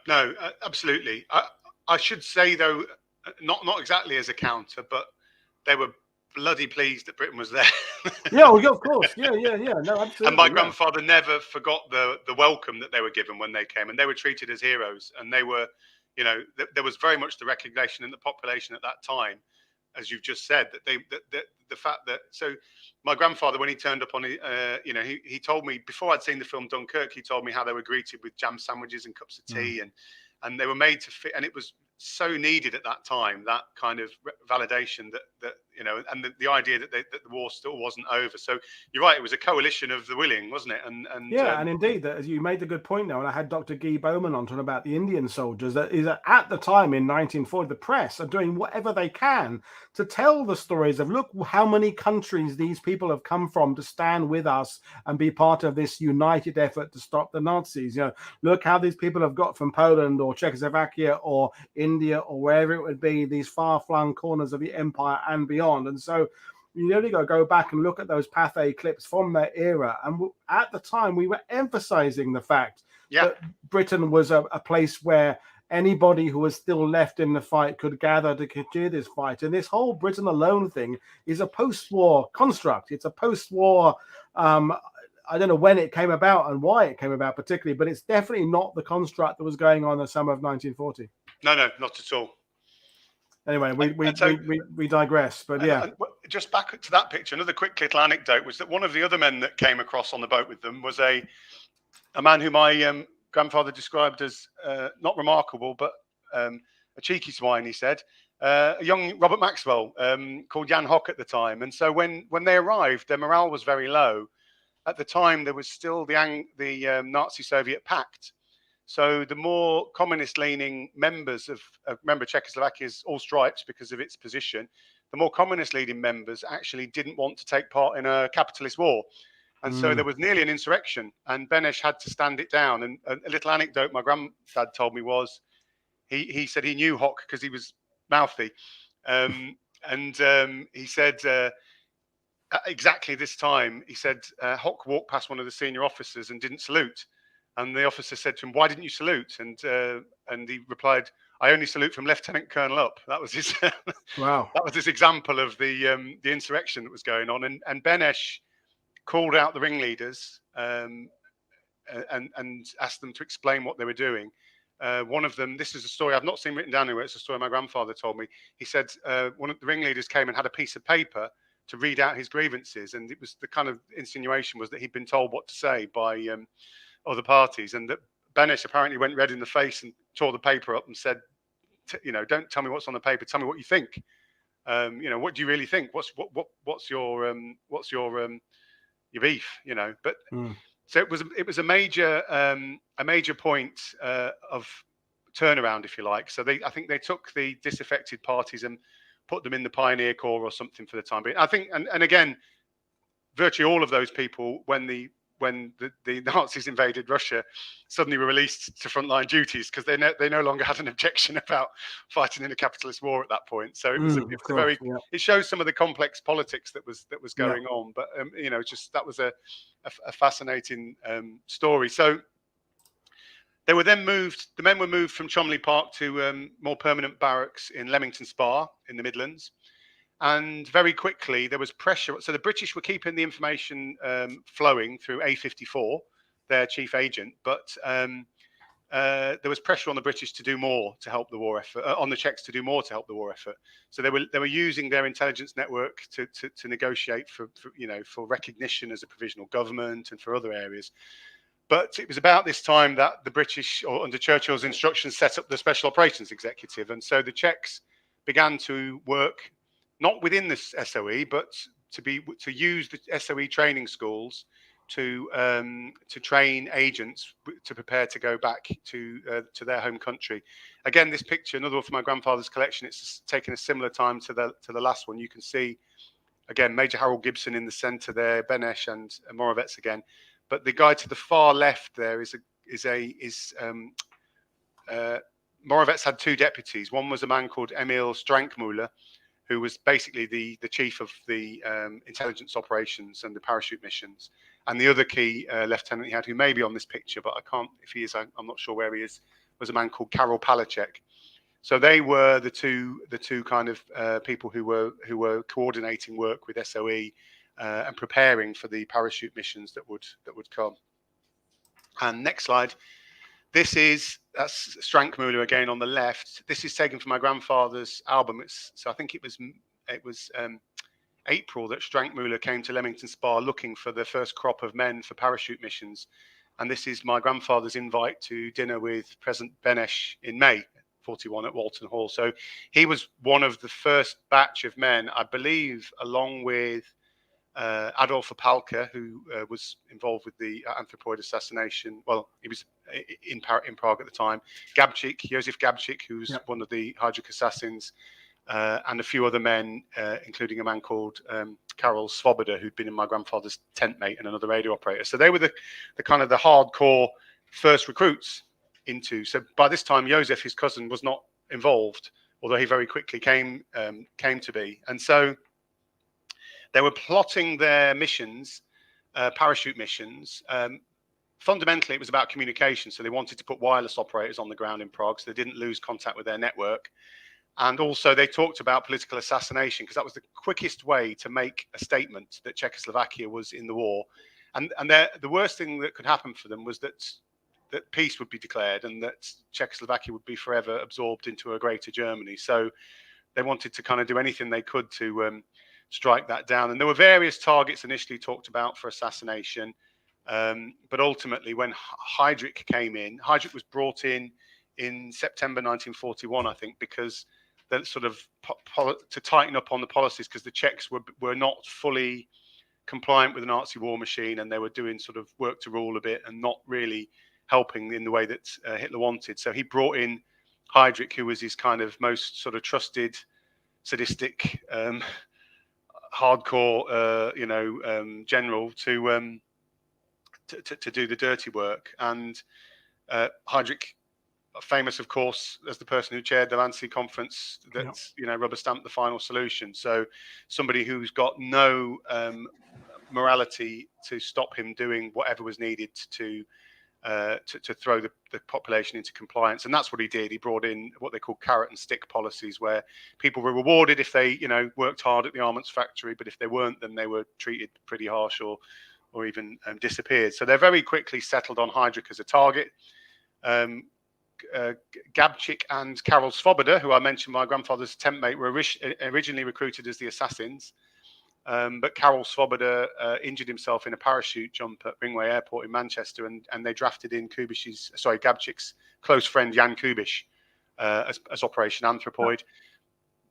absolutely. I should say, though, not exactly as a counter, but they were bloody pleased that Britain was there. Yeah, of course. Yeah. No, absolutely. And my grandfather never forgot the welcome that they were given when they came, and they were treated as heroes. And they were, there was very much the recognition in the population at that time, as you've just said, that the fact that, so my grandfather, when he turned up on, he told me, before I'd seen the film Dunkirk, he told me how they were greeted with jam sandwiches and cups of tea, and they were made to fit, and it was so needed at that time, that kind of validation that you know, and the idea that the war still wasn't over. So you're right, it was a coalition of the willing, wasn't it? And yeah, and indeed, that as you made a good point now, and I had Dr. Guy Bowman on talking about the Indian soldiers, that is that at the time in 1940, the press are doing whatever they can to tell the stories of, look how many countries these people have come from to stand with us and be part of this united effort to stop the Nazis. You know, look how these people have got from Poland or Czechoslovakia or India or wherever it would be, these far-flung corners of the empire and beyond. And so you only got to go back and look at those Pathé clips from that era. And at the time, we were emphasizing the fact that Britain was a place where anybody who was still left in the fight could gather to continue this fight. And this whole Britain alone thing is a post-war construct. It's a post-war, I don't know when it came about and why it came about particularly, but it's definitely not the construct that was going on in the summer of 1940. No, not at all. Anyway, we digress, but yeah. And just back to that picture, another quick little anecdote was that one of the other men that came across on the boat with them was a man who my grandfather described as not remarkable, but a cheeky swine, he said. A young Robert Maxwell called Jan Hock at the time. And so when they arrived, their morale was very low. At the time, there was still the Nazi-Soviet pact. So the more communist-leaning members of, remember, Czechoslovakia's all stripes because of its position, the more communist-leaning members actually didn't want to take part in a capitalist war. And so there was nearly an insurrection, and Beneš had to stand it down. And a little anecdote my granddad told me was, he said he knew Hock because he was mouthy. He said, at exactly this time, he said, Hock walked past one of the senior officers and didn't salute. And the officer said to him, "Why didn't you salute?" And he replied, "I only salute from lieutenant colonel up." That was his wow. That was his example of the insurrection that was going on. And Beneš called out the ringleaders and asked them to explain what they were doing. One of them, this is a story I've not seen written down anywhere. It's a story my grandfather told me. He said one of the ringleaders came and had a piece of paper to read out his grievances, and it was the kind of insinuation was that he'd been told what to say by other parties, and that Beneš apparently went red in the face and tore the paper up and said, you know, don't tell me what's on the paper, tell me what you think. You know, what do you really think? What's your beef? You know, but so it was a major point of turnaround, if you like. So I think they took the disaffected parties and put them in the Pioneer Corps or something for the time being. I think, and again, virtually all of those people, when the Nazis invaded Russia, suddenly were released to frontline duties because they no longer had an objection about fighting in a capitalist war at that point. So it was, it shows some of the complex politics that was going on. But you know, just that was a fascinating story. So they were then moved. The men were moved from Cholmondeley Park to more permanent barracks in Leamington Spa in the Midlands. And very quickly, there was pressure. So the British were keeping the information flowing through A54, their chief agent. But there was pressure on the British to do more to help the war effort, on the Czechs to do more to help the war effort. So they were using their intelligence network to negotiate for recognition as a provisional government and for other areas. But it was about this time that the British, or under Churchill's instructions, set up the Special Operations Executive. And so the Czechs began to work not within this SOE, but to use the SOE training schools to train agents to prepare to go back to their home country. Again, this picture, another one from my grandfather's collection. It's taken a similar time to the last one. You can see again Major Harold Gibson in the centre there, Beneš and Moravec again. But the guy to the far left there Moravec had two deputies. One was a man called Emil Strankmüller, who was basically the chief of the intelligence operations and the parachute missions. And the other key lieutenant he had, who may be on this picture, but I can't, if he is, I'm not sure where he is, was a man called Karol Palachek. So they were the two kind of people who were coordinating work with SOE and preparing for the parachute missions that would come. And next slide. That's Strankmüller again on the left. This is taken from my grandfather's album. So I think it was April that Strankmüller came to Leamington Spa looking for the first crop of men for parachute missions. And this is my grandfather's invite to dinner with President Beneš in May 1941 at Walton Hall. So he was one of the first batch of men, I believe, along with Adolf Opalka, who was involved with the anthropoid assassination. Well, he was in Prague at the time. Josef Gabčík, who's one of the Heydrich assassins, and a few other men, including a man called Karol Svoboda, who'd been in my grandfather's tent mate and another radio operator. So they were the kind of the hardcore first recruits into. So by this time, Josef, his cousin, was not involved, although he very quickly came to be. And so they were plotting their missions, parachute missions. Fundamentally, it was about communication. So they wanted to put wireless operators on the ground in Prague so they didn't lose contact with their network. And also they talked about political assassination because that was the quickest way to make a statement that Czechoslovakia was in the war. And the worst thing that could happen for them was that peace would be declared and that Czechoslovakia would be forever absorbed into a greater Germany. So they wanted to kind of do anything they could to strike that down. And there were various targets initially talked about for assassination. But ultimately, when Heydrich came in, Heydrich was brought in September 1941, I think, because the sort of to tighten up on the policies, because the Czechs were not fully compliant with the Nazi war machine, and they were doing sort of work to rule a bit and not really helping in the way that Hitler wanted. So he brought in Heydrich, who was his kind of most sort of trusted, sadistic, hardcore, general to do the dirty work. And Heydrich, famous, of course, as the person who chaired the Wannsee conference that rubber stamped the final solution. So somebody who's got no morality to stop him doing whatever was needed to throw the population into compliance. And that's what he did. He brought in what they call carrot and stick policies, where people were rewarded if they worked hard at the armaments factory, but if they weren't, then they were treated pretty harsh or even disappeared. So they very quickly settled on Heydrich as a target. Gabčík and Karol Svoboda, who I mentioned, my grandfather's tent mate, were originally recruited as the assassins. But Karol Svoboda injured himself in a parachute jump at Ringway Airport in Manchester, and they drafted in Gabčík's close friend Jan Kubiš as Operation Anthropoid.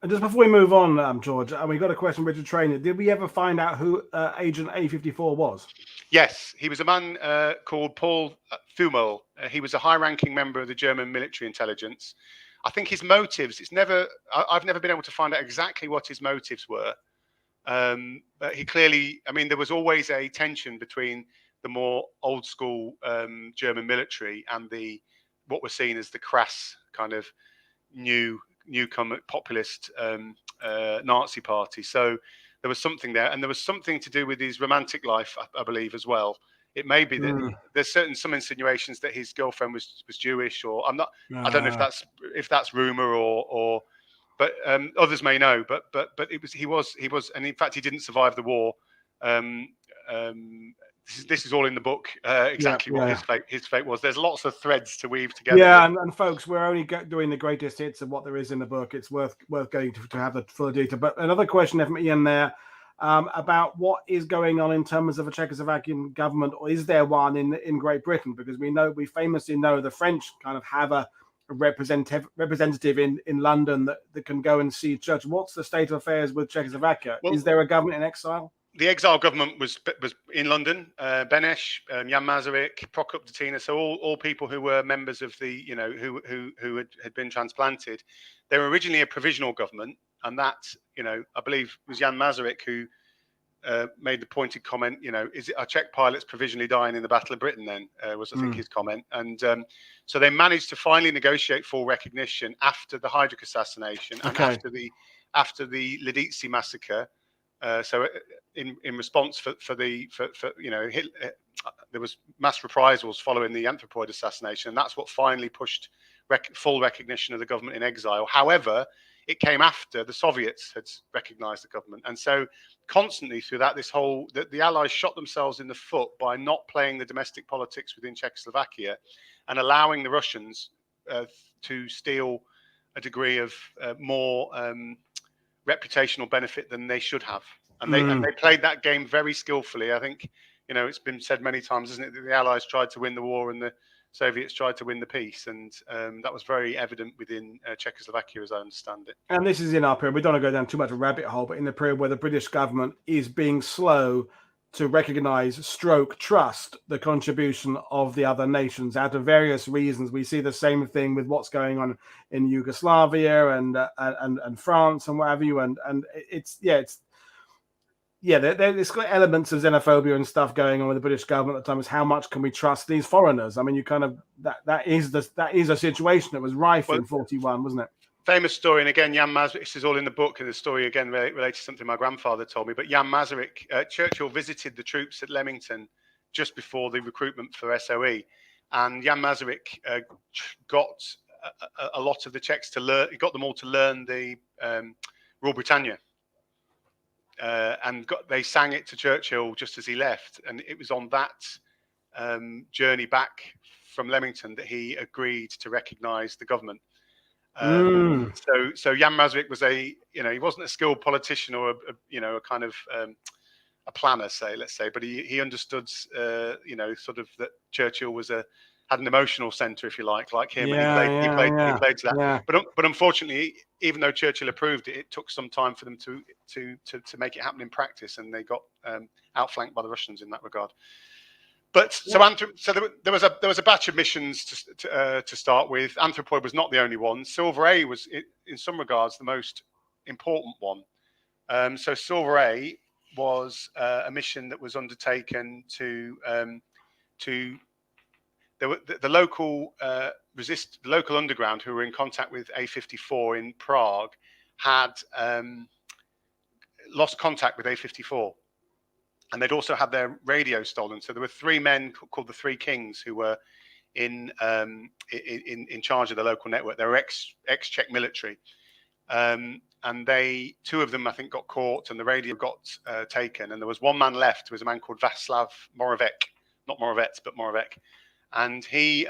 And just before we move on, George, we got a question, Richard Trainer. Did we ever find out who Agent A54 was? Yes, he was a man called Paul Thumel. He was a high-ranking member of the German military intelligence. I think his motives, I've never been able to find out exactly what his motives were. But he clearly, there was always a tension between the more old school German military and what we're seen as the crass kind of newcomer populist Nazi party. So there was something there, and there was something to do with his romantic life, I believe, as well. It may be that there's some insinuations that his girlfriend was Jewish, or I don't know if that's rumor or. But others may know. But he was, and in fact he didn't survive the war. This is all in the book. Exactly what his fate was. There's lots of threads to weave together. Yeah, and folks, we're only doing the greatest hits of what there is in the book. It's worth going to have the full detail. But another question from Ian there about what is going on in terms of a Czechoslovakian government, or is there one in Great Britain? Because we famously know the French kind of have a representative in London that can go and see church. What's the state of affairs with Czechoslovakia? Is there a government in exile? The exile government was in London. Beneš, Jan Masaryk, Prokop Datina, so all people who were members of the who had been transplanted. They were originally a provisional government, and that I believe was Jan Masaryk who made the pointed comment, is it our Czech pilots provisionally dying in the Battle of Britain then, was I think his comment. And so they managed to finally negotiate full recognition after the Heydrich assassination and after the Lidice massacre. So in response for Hitler, there was mass reprisals following the Anthropoid assassination, and that's what finally pushed full recognition of the government in exile. However, it came after the Soviets had recognized the government. And so constantly through that, the Allies shot themselves in the foot by not playing the domestic politics within Czechoslovakia and allowing the Russians to steal a degree of more reputational benefit than they should have. And they played that game very skillfully. I think, it's been said many times, isn't it, that the Allies tried to win the war and the Soviets tried to win the peace, and that was very evident within Czechoslovakia, as I understand it. And this is in our period. We don't want to go down too much of a rabbit hole, but in the period where the British government is being slow to recognise, trust the contribution of the other nations out of various reasons. We see the same thing with what's going on in Yugoslavia and France and what have you. And there's got elements of xenophobia and stuff going on with the British government at the time. Is how much can we trust these foreigners? I mean, you kind of that is a situation that was rife in 41, wasn't it? Famous story, and again, Jan Masaryk, this is all in the book, and the story again related to something my grandfather told me. But Jan Masaryk, Churchill visited the troops at Leamington just before the recruitment for SOE, and Jan Masaryk got a lot of the Czechs to learn. He got them all to learn the Rule Britannia, and they sang it to Churchill just as he left. And it was on that journey back from Leamington that he agreed to recognise the government. So Jan Masaryk was he wasn't a skilled politician or a kind of a planner, let's say, but he understood, sort of that Churchill had an emotional centre, if you like him. And he played to that. Yeah. But unfortunately, even though Churchill approved it, it took some time for them to make it happen in practice, and they got outflanked by the Russians in that regard. But there was a batch of missions to start with. Anthropoid was not the only one. Silver A was, in some regards, the most important one. So Silver A was a mission that was undertaken to the local the local underground, who were in contact with A54 in Prague, had lost contact with A54. And they'd also had their radio stolen. So there were three men called the Three Kings who were in charge of the local network. They were ex-Czech military, and two of them, I think, got caught, and the radio got taken. And there was one man left. There was a man called Václav Moravec, not Moravec, but Moravec, and he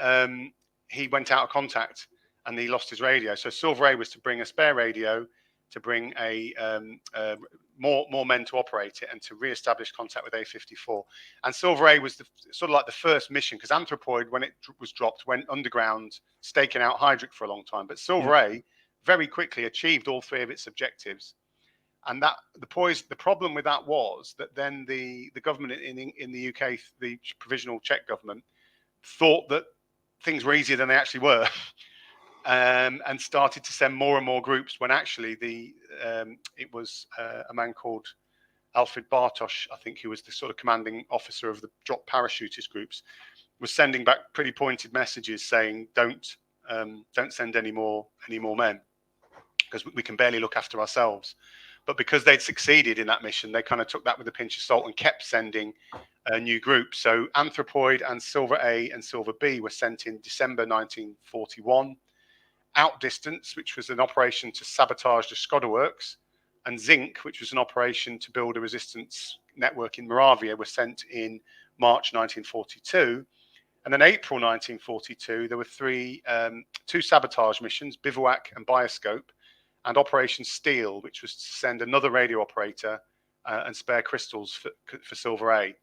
went out of contact and he lost his radio. So Silver A was to bring a spare radio, to bring more men to operate it, and to re-establish contact with A54. And Silver A was sort of like the first mission, because Anthropoid, when it was dropped, went underground, staking out Heydrich for a long time. But Silver A very quickly achieved all three of its objectives. And that the problem with that was that then the government in the UK, the provisional Czech government, thought that things were easier than they actually were. And started to send more and more groups, when actually it was a man called Alfred Bartosz, I think, who was the sort of commanding officer of the drop parachutist groups, was sending back pretty pointed messages saying, don't send any more men, because we can barely look after ourselves. But because they'd succeeded in that mission, they kind of took that with a pinch of salt and kept sending new groups. So Anthropoid and Silver A and Silver B were sent in December 1941. Outdistance, which was an operation to sabotage the Skoda works, and Zinc, which was an operation to build a resistance network in Moravia, were sent in March 1942. And then April 1942, there were two sabotage missions, Bivouac and Bioscope, and Operation Steel, which was to send another radio operator and spare crystals for Silver A.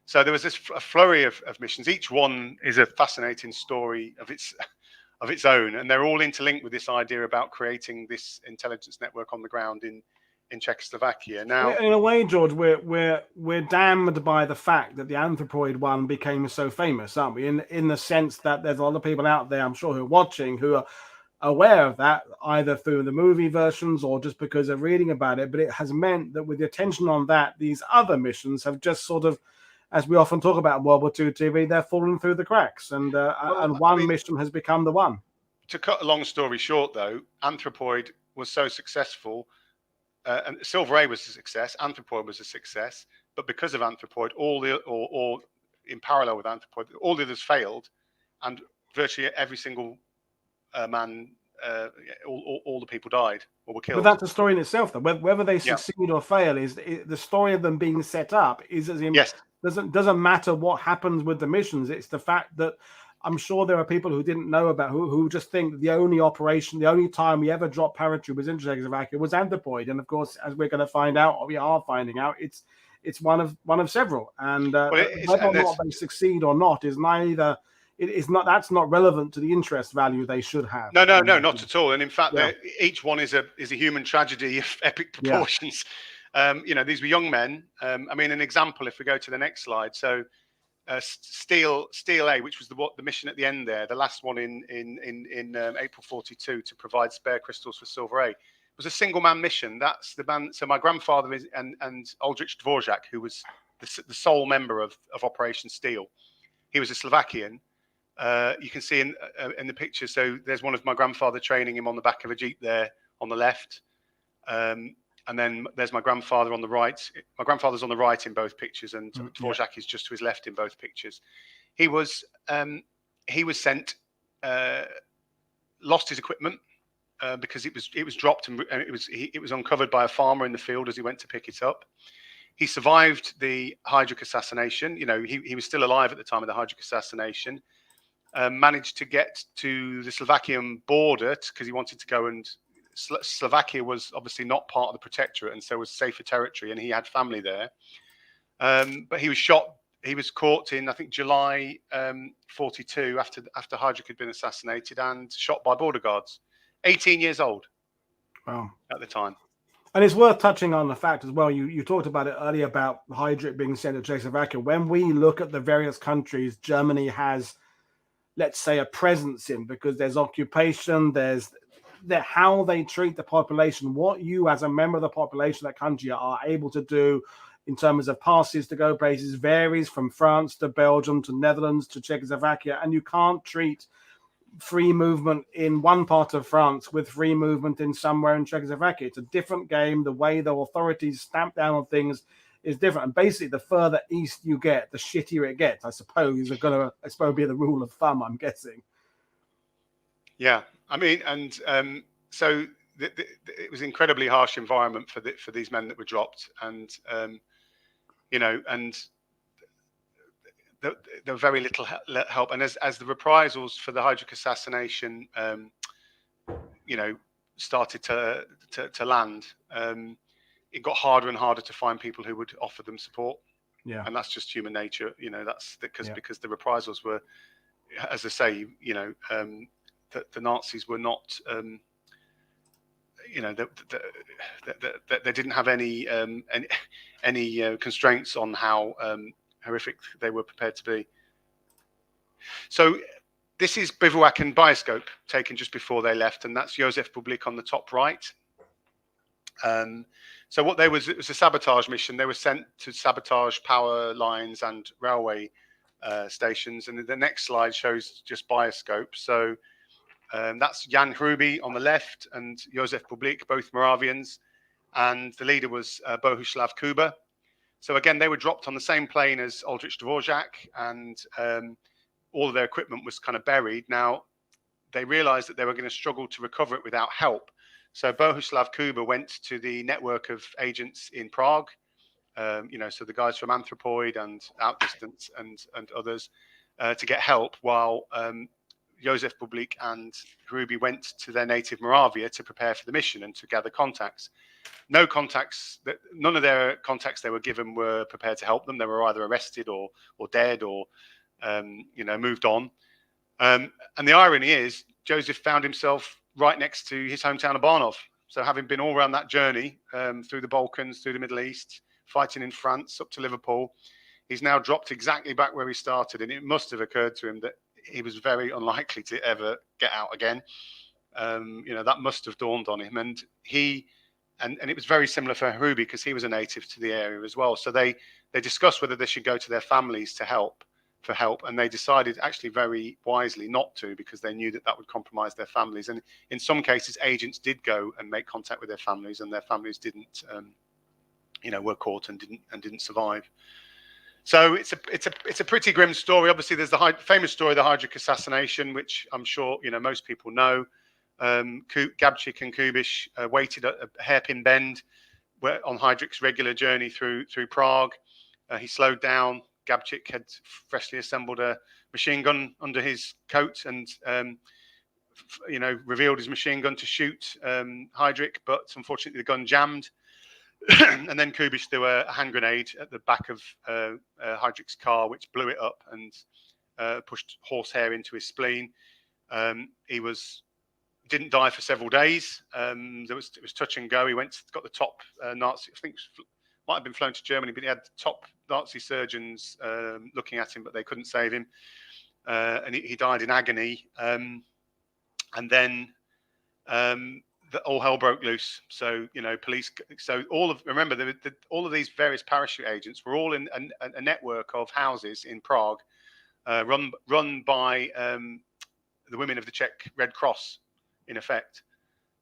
So there was a flurry of missions. Each one is a fascinating story of its own, and they're all interlinked with this idea about creating this intelligence network on the ground in Czechoslovakia. Now, in a way, George, we're damned by the fact that the Anthropoid one became so famous, aren't we? In the sense that there's a lot of people out there, I'm sure, who are watching, who are aware of that, either through the movie versions or just because of reading about it. But it has meant that with the attention on that, these other missions have just sort of, as we often talk about in World War II TV, they're falling through the cracks, and one mission has become the one. To cut a long story short, though, Anthropoid was so successful, and Silver A was a success, Anthropoid was a success, but because of Anthropoid, or in parallel with Anthropoid, all the others failed, and virtually every single man, all the people died or were killed. But that's a story in itself, though. Whether they succeed or fail is the story of them being set up. Is as in, doesn't matter what happens with the missions. It's the fact that I'm sure there are people who didn't know about who just think that the only operation, the only time we ever dropped parachute was in Czechoslovakia was Anthropoid, and of course, as we're going to find out, or we are finding out, it's one of several, and whether or not they succeed or not is neither it is not, that's not relevant to the interest value they should have. No, not at all. And in fact, each one is a human tragedy of epic proportions. These were young men. I mean, an example, if we go to the next slide. So Steel A, which was the mission at the end there, the last one in April 42 to provide spare crystals for Silver A, was a single man mission. That's the man. So my grandfather and Oldrich Dvorak, who was the sole member of Operation Steel, he was a Slovakian. You can see in the picture. So there's one of my grandfather training him on the back of a Jeep there on the left. And then there's my grandfather on the right. My grandfather's on the right in both pictures, and Dvorak is just to his left in both pictures. He was sent, lost his equipment because it was dropped, and it was uncovered by a farmer in the field as he went to pick it up. He survived the Heydrich assassination. He was still alive at the time of the Heydrich assassination. Managed to get to the Slovakian border because he wanted to go, and Slovakia was obviously not part of the protectorate, and so was safer territory, and he had family there. But he was shot. He was caught in, I think, July 42 after Heydrich had been assassinated, and shot by border guards. 18 years old. Wow. At the time. And it's worth touching on the fact as well, you talked about it earlier about Heydrich being sent to Czechoslovakia. When we look at the various countries Germany has, let's say, a presence in, because there's occupation, there's how they treat the population, what you as a member of the population of that country are able to do in terms of passes to go places varies from France to Belgium to Netherlands to Czechoslovakia, and you can't treat free movement in one part of France with free movement in somewhere in Czechoslovakia. It's a different game. The way the authorities stamp down on things is different. And basically, the further east you get, the shittier it gets, I suppose, is going to be the rule of thumb, I'm guessing. Yeah. I mean, and so it was an incredibly harsh environment for these men that were dropped. And, and there were very little help. And as the reprisals for the Heydrich assassination, started to land, it got harder and harder to find people who would offer them support. Yeah. And that's just human nature. That's because the reprisals were, as I say, the Nazis were not, they didn't have any constraints on how horrific they were prepared to be. So this is bivouac and bioscope taken just before they left, and that's Josef Bublík on the top right. So it was a sabotage mission. They were sent to sabotage power lines and railway stations, and the next slide shows just bioscope. So that's Jan Hruby on the left and Josef Bublík, both Moravians, and the leader was Bohuslav Kuba. So again, they were dropped on the same plane as Oldrich Dvorak, and all of their equipment was kind of buried. Now, they realized that they were going to struggle to recover it without help. So Bohuslav Kuba went to the network of agents in Prague, so the guys from Anthropoid and Outdistance and others to get help, while Josef Bublík and Hruby went to their native Moravia to prepare for the mission and to gather contacts. None of their contacts they were given were prepared to help them. They were either arrested or dead or moved on. And the irony is, Joseph found himself right next to his hometown of Banov. So having been all around that journey through the Balkans, through the Middle East, fighting in France up to Liverpool, he's now dropped exactly back where he started. And it must have occurred to him that he was very unlikely to ever get out again. That must have dawned on him. And it was very similar for Hruby because he was a native to the area as well. So they discussed whether they should go to their families for help, and they decided actually very wisely not to, because they knew that would compromise their families. And in some cases, agents did go and make contact with their families, and their families didn't, were caught and didn't survive. So it's a pretty grim story. Obviously, there's the famous story of the Heydrich assassination, which I'm sure most people know. Gabčík and Kubiš waited at a hairpin bend on Heydrich's regular journey through Prague. He slowed down. Gabčík had freshly assembled a machine gun under his coat and, revealed his machine gun to shoot Heydrich, but unfortunately the gun jammed. And then Kubiš threw a hand grenade at the back of Heydrich's car, which blew it up. And pushed horsehair into his spleen. He didn't die for several days. It was touch and go. He got the top Nazi, I think might have been flown to Germany, but he had top Nazi surgeons looking at him, but they couldn't save him. And he died in agony. And then all hell broke loose. So, police. So remember, all of these various parachute agents were all in a network of houses in Prague, run by the women of the Czech Red Cross, in effect.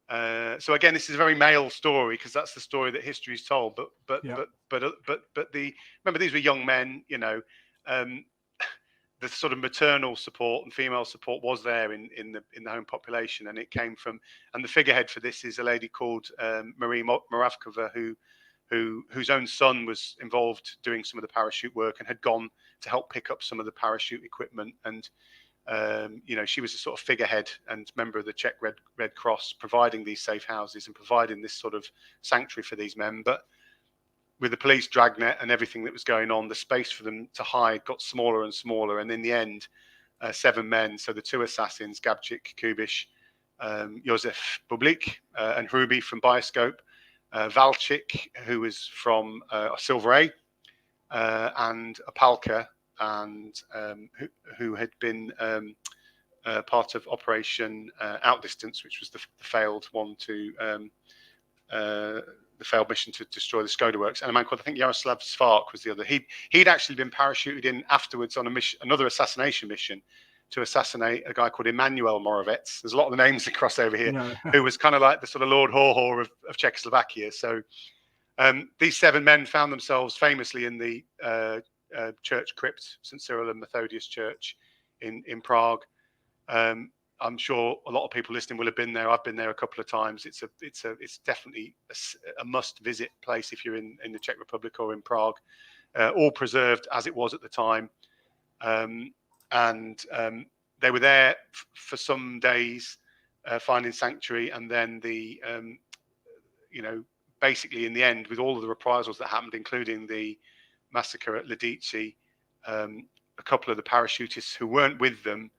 So again, this is a very male story because that's the story that history is told. But remember, these were young men. The sort of maternal support and female support was there in the home population, and it came from. And the figurehead for this is a lady called Marie Moravkova, whose own son was involved doing some of the parachute work and had gone to help pick up some of the parachute equipment. And she was a sort of figurehead and member of the Czech Red Cross, providing these safe houses and providing this sort of sanctuary for these men. But with the police dragnet and everything that was going on, the space for them to hide got smaller and smaller. And in the end, 7 men, so the 2 assassins, Gabčík, Kubiš, Josef Bublík, and Hruby from Bioscope, Valčík, who was from Silver A, and Opalka, and who had been part of Operation Outdistance, which was the failed one to the failed mission to destroy the Skoda works, and a man called, I think, Jaroslav Svark was the other. He'd actually been parachuted in afterwards on another assassination mission to assassinate a guy called Emanuel Moravec. There's a lot of the names that cross over here, who was kind of like the sort of Lord Haw of Czechoslovakia. So these 7 men found themselves famously in the church crypt, St. Cyril and Methodius Church in Prague. I'm sure a lot of people listening will have been there. I've been there a couple of times. It's definitely a must visit place if you're in the Czech Republic or in Prague. All preserved as it was at the time, and they were there for some days, finding sanctuary, and then basically in the end, with all of the reprisals that happened, including the massacre at Lidice, a couple of the parachutists who weren't with them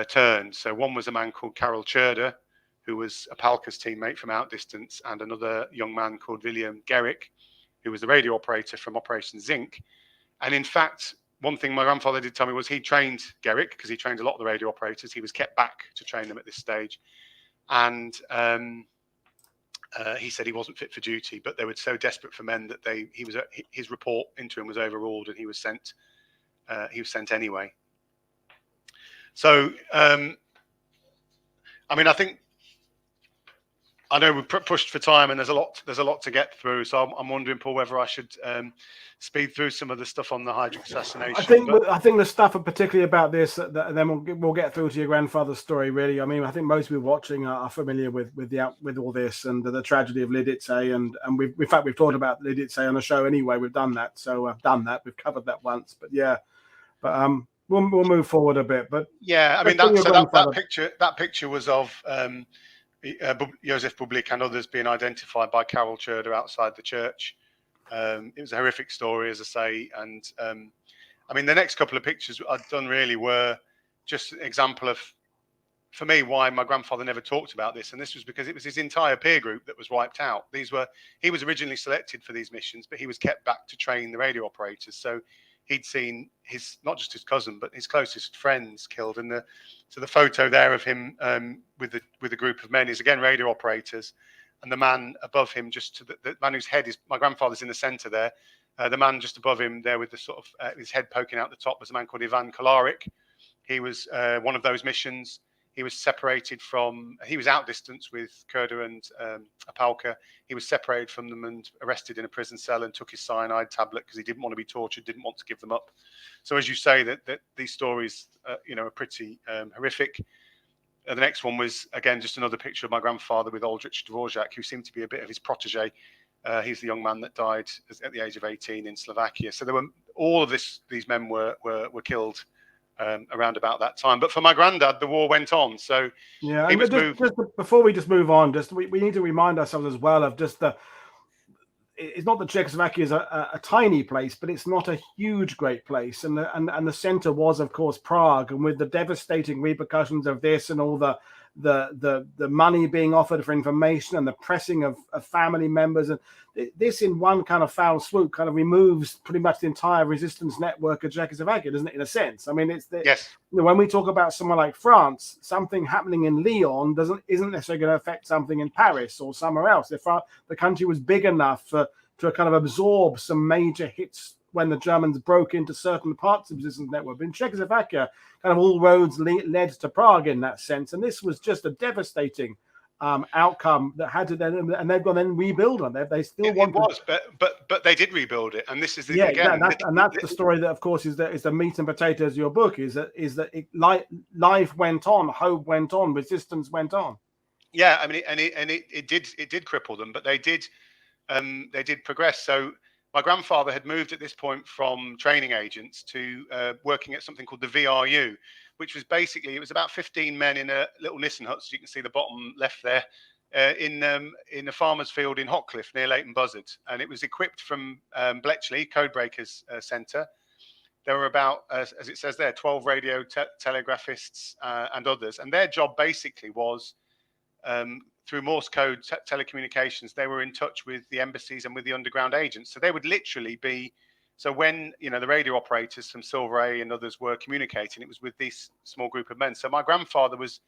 turned. So one was a man called Karel Čerda, who was Opalka's teammate from Outdistance, and another young man called William Gerrick, who was the radio operator from Operation Zinc. And in fact, one thing my grandfather did tell me was he trained Gerrick, because he trained a lot of the radio operators. He was kept back to train them at this stage. And he said he wasn't fit for duty, but they were so desperate for men that his report into him was overruled, and he was sent anyway. So, I think I know we're pushed for time, and there's a lot to get through. So I'm wondering, Paul, whether I should speed through some of the stuff on the Heydrich assassination. I think the stuff, particularly about this, and then we'll get through to your grandfather's story. Really, I think most people watching are familiar with all this and the tragedy of Lidice, and we've talked about Lidice on the show anyway. We've done that, we've covered that once. But we'll move forward a bit. But yeah, that picture was of Josef Bublík and others being identified by Karel Čerda outside the church. It was a horrific story, as I say, and the next couple of pictures I'd done really were just an example of, for me, why my grandfather never talked about this, and this was because it was his entire peer group that was wiped out. He was originally selected for these missions, but he was kept back to train the radio operators. So he'd seen not just his cousin, but his closest friends killed. And the photo there of him with a group of men is again radio operators, and the man above him, just to the man whose head is my grandfather's in the centre there. The man just above him there with the sort of his head poking out the top was a man called Ivan Kolárik. He was one of those missions. He was separated from. He was outdistanced with Čerda and Opalka. He was separated from them and arrested in a prison cell and took his cyanide tablet because he didn't want to be tortured, didn't want to give them up. So, as you say, that these stories, are pretty horrific. The next one was again just another picture of my grandfather with Oldrich Dvorak, who seemed to be a bit of his protege. He's the young man that died at the age of 18 in Slovakia. So there were all of these men were killed around about that time. But for my granddad, the war went on. So yeah, before we just move on, we need to remind ourselves as well of just it's not that Czechoslovakia is a tiny place, but it's not a huge, great place. And the center was, of course, Prague. And with the devastating repercussions of this and all the money being offered for information and the pressing of family members, and this in one kind of foul swoop kind of removes pretty much the entire resistance network of Czechoslovakia, doesn't it, in a sense? I mean, Yes. When we talk about somewhere like France, something happening in Lyon isn't necessarily going to affect something in Paris or somewhere else. If the country was big enough to kind of absorb some major hits when the Germans broke into certain parts of the resistance network. But in Czechoslovakia, kind of all roads led to Prague in that sense. And this was just a devastating outcome that had to then, and they've got to then rebuild on it. They still want. It was, but they did rebuild it, and this is that's the story that, of course, is the meat and potatoes of your book. Is that life went on, hope went on, resistance went on. Yeah, I mean, it did cripple them, but they did progress. So my grandfather had moved at this point from training agents to working at something called the VRU, which was basically, it was about 15 men in a little Nissen hut, so you can see the bottom left there, in a farmer's field in Hotcliffe near Leighton Buzzard. And it was equipped from Bletchley, Codebreakers Centre. There were about, as it says there, 12 radio telegraphists and others. And their job basically was, through Morse code telecommunications, they were in touch with the embassies and with the underground agents. So they would literally be, so when, the radio operators from Silver A and others were communicating, it was with this small group of men. So my grandfather was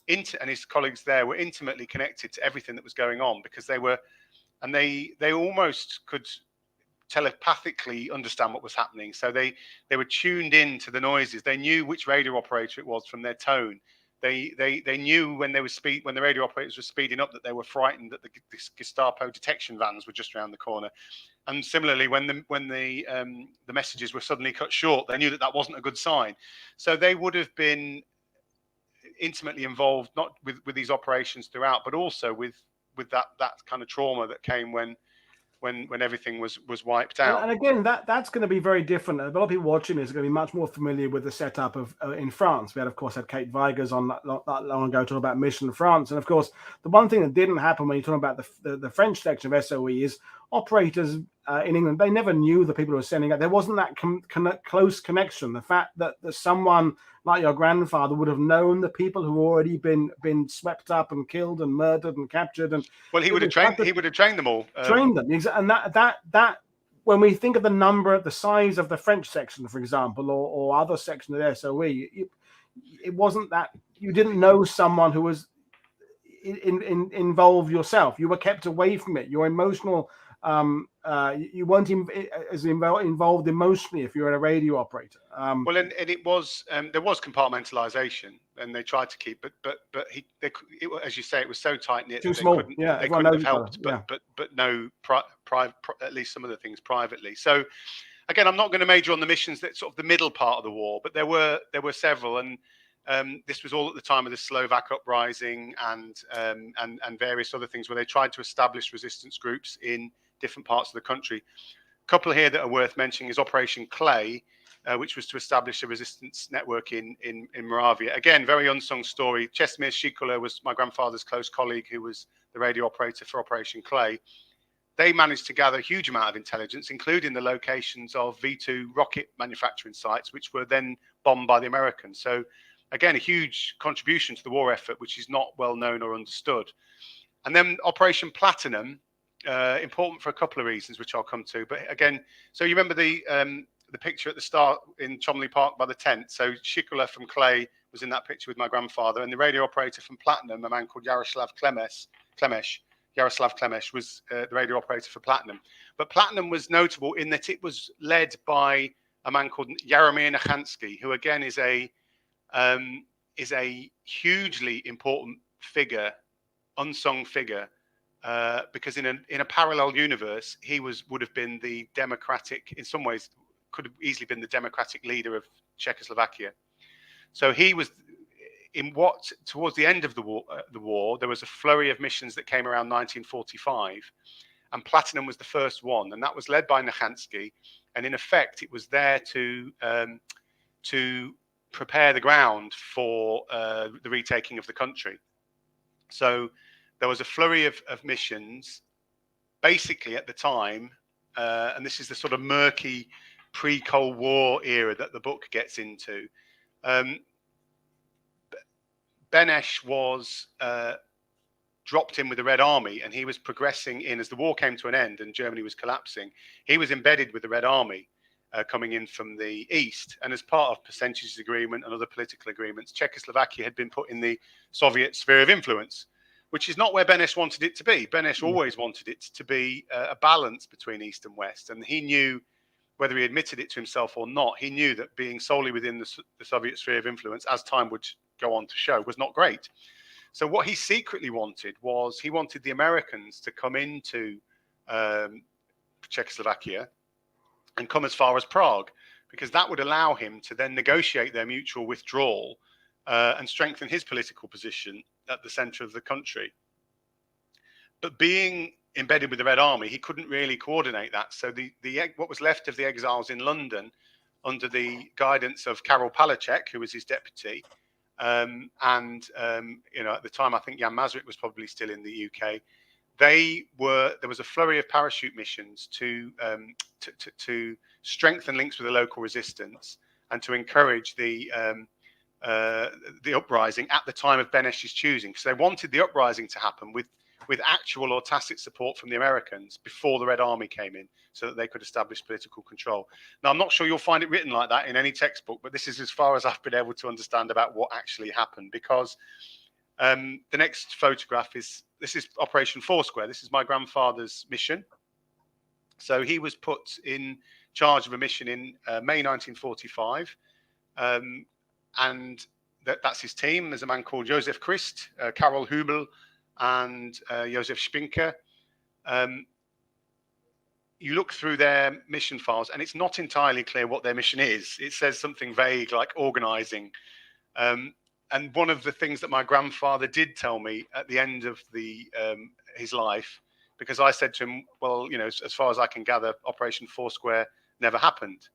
and his colleagues there were intimately connected to everything that was going on, because they almost could telepathically understand what was happening. So they were tuned in to the noises. They knew which radio operator it was from their tone. They knew when the radio operators were speeding up, that they were frightened that the Gestapo detection vans were just around the corner. And similarly, when the messages were suddenly cut short, they knew that wasn't a good sign. So they would have been intimately involved, not with these operations throughout, but also with that kind of trauma that came when everything was wiped out. And again, that's going to be very different. A lot of people watching this are going to be much more familiar with the setup of in France. We had, of course, Kate Vigers on not long ago talking about Mission France. And of course, the one thing that didn't happen when you're talking about the French section of SOE is operators in England, they never knew the people who were sending out. There wasn't that close connection. The fact that someone like your grandfather would have known the people who already been swept up and killed and murdered and captured, and well, he would have trained them all. Trained them, and that when we think of the size of the French section, for example, or other section of the SOE, it wasn't that you didn't know someone who was involved yourself. You were kept away from it. Your emotional. You weren't as involved emotionally if you were a radio operator. Well, and it was there was compartmentalization, and they tried to keep, but as you say, it was so tight knit. Too small. They couldn't have helped, but no private, at least some of the things privately. So again, I'm not going to major on the missions that sort of the middle part of the war, but there were several, and this was all at the time of the Slovak uprising and various other things where they tried to establish resistance groups in different parts of the country. A couple here that are worth mentioning is Operation Clay, which was to establish a resistance network in Moravia. Again, very unsung story. Čestmír Šikula was my grandfather's close colleague who was the radio operator for Operation Clay. They managed to gather a huge amount of intelligence, including the locations of V2 rocket manufacturing sites, which were then bombed by the Americans. So again, a huge contribution to the war effort, which is not well known or understood. And then Operation Platinum, important for a couple of reasons, which I'll come to. But again, so you remember the picture at the start in Chomley Park by the tent. So Šikula from Clay was in that picture with my grandfather, and the radio operator from Platinum, a man called Jaroslav Klemesh was the radio operator for Platinum. But Platinum was notable in that it was led by a man called Jaromír Nechanský, who again is a hugely important figure, unsung figure, because in a parallel universe, he would have been the democratic, in some ways, could have easily been the democratic leader of Czechoslovakia. So he was towards the end of the war, there was a flurry of missions that came around 1945, and Platinum was the first one, and that was led by Nechanský, and in effect, it was there to prepare the ground for the retaking of the country. So there was a flurry of missions. Basically, at the time, and this is the sort of murky pre-Cold War era that the book gets into. Benes was dropped in with the Red Army, and he was progressing in as the war came to an end and Germany was collapsing. He was embedded with the Red Army coming in from the east, and as part of percentages agreement and other political agreements, Czechoslovakia had been put in the Soviet sphere of influence, which is not where Benes wanted it to be. Benes always wanted it to be a balance between east and west, and he knew, whether he admitted it to himself or not, he knew that being solely within the Soviet sphere of influence, as time would go on to show, was not great. So what he secretly wanted was, he wanted the Americans to come into Czechoslovakia and come as far as Prague, because that would allow him to then negotiate their mutual withdrawal and strengthen his political position at the center of the country. But being embedded with the Red Army, he couldn't really coordinate that. So what was left of the exiles in London, under the guidance of Karol Palachek, who was his deputy, you know, at the time I think Jan Masaryk was probably still in the UK. There was a flurry of parachute missions to strengthen links with the local resistance and to encourage the uprising at the time of Benesh's choosing. So they wanted the uprising to happen with actual or tacit support from the Americans before the Red Army came in, so that they could establish political control. Now, I'm not sure you'll find it written like that in any textbook, but this is as far as I've been able to understand about what actually happened, because the next photograph this is Operation Foursquare. This is my grandfather's mission. So he was put in charge of a mission in May 1945, and that's his team. There's a man called Josef Christ, Karol Hubel, and Josef Spinker. You look through their mission files, and it's not entirely clear what their mission is. It says something vague like organizing. And one of the things that my grandfather did tell me at the end of his life, because I said to him, well, you know, as far as I can gather, Operation Foursquare never happened.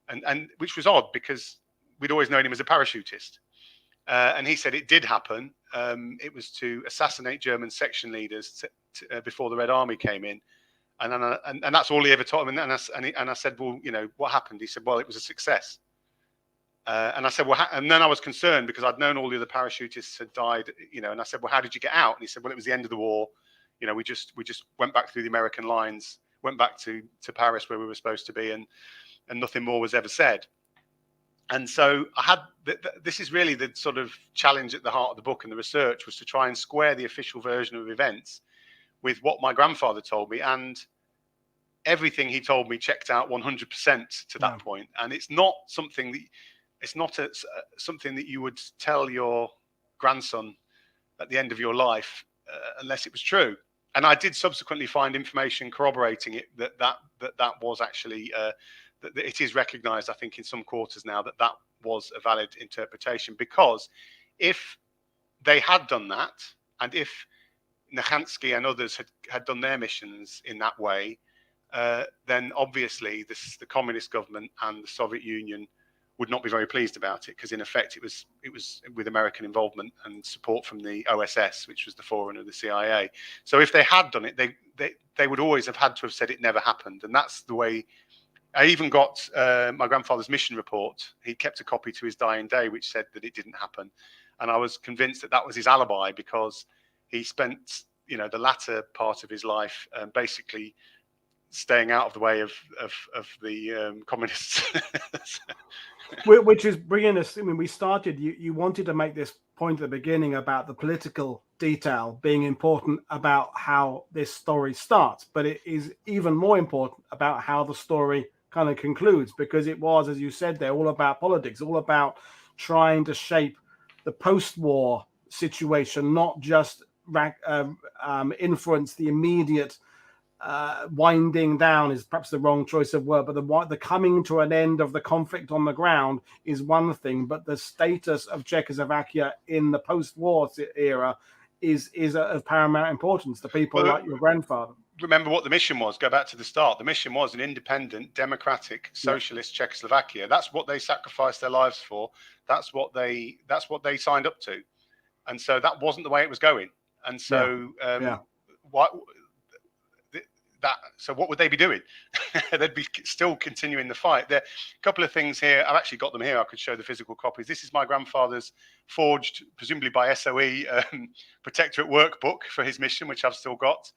And which was odd, because we'd always known him as a parachutist. And he said it did happen. It was to assassinate German section leaders before the Red Army came in. And that's all he ever told me. And I said, well, you know, what happened? He said, well, it was a success. And I said, well, and then I was concerned because I'd known all the other parachutists had died, you know, and I said, well, how did you get out? And he said, well, it was the end of the war. You know, we just went back through the American lines, went back to Paris where we were supposed to be, and nothing more was ever said. And so I had, this is really the sort of challenge at the heart of the book and the research, was to try and square the official version of events with what my grandfather told me. And everything he told me checked out 100% to that point. And it's not something that, something that you would tell your grandson at the end of your life unless it was true. And I did subsequently find information corroborating it, that was actually, that it is recognized, I think, in some quarters now, that was a valid interpretation. Because if they had done that, and if Nachansky and others had done their missions in that way, then obviously the communist government and the Soviet Union would not be very pleased about it, because in effect it was with American involvement and support from the OSS, which was the forerunner of the CIA. So if they had done it, they would always have had to have said it never happened. And that's the way. I even got my grandfather's mission report. He kept a copy to his dying day, which said that it didn't happen. And I was convinced that was his alibi, because he spent, you know, the latter part of his life basically staying out of the way of the communists. Which is bringing us, I mean, we started, you wanted to make this point at the beginning about the political detail being important about how this story starts, but it is even more important about how the story kind of concludes, because it was, as you said, they're all about politics, all about trying to shape the post-war situation, not just influence the immediate winding down is perhaps the wrong choice of word, but the coming to an end of the conflict on the ground is one thing, but the status of Czechoslovakia in the post-war era is of paramount importance to people like your grandfather. Remember what the mission was. Go back to the start. The mission was an independent, democratic, socialist Czechoslovakia. That's what they sacrificed their lives for. That's what they signed up to. And so that wasn't the way it was going. And so So what would they be doing? They'd be still continuing the fight. There are a couple of things here. I've actually got them here. I could show the physical copies. This is my grandfather's forged, presumably by SOE, Protectorate workbook for his mission, which I've still got.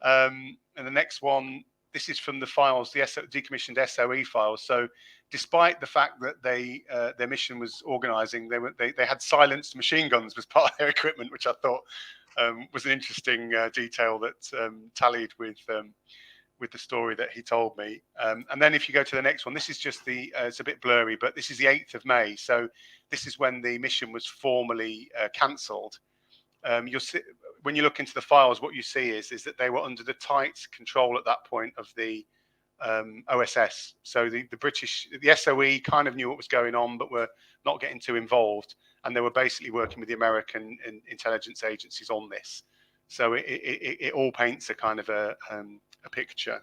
And the next one, this is from the files, the decommissioned SOE files. So despite the fact that their mission was organising, they had silenced machine guns as part of their equipment, which I thought was an interesting detail that tallied with the story that he told me. And then if you go to the next one, this is just it's a bit blurry, but this is the 8th of May. So this is when the mission was formally cancelled. You'll see, when you look into the files, what you see is that they were under the tight control at that point of the OSS. So the British, the SOE kind of knew what was going on, but were not getting too involved. And they were basically working with the American intelligence agencies on this. So it all paints a kind of a picture.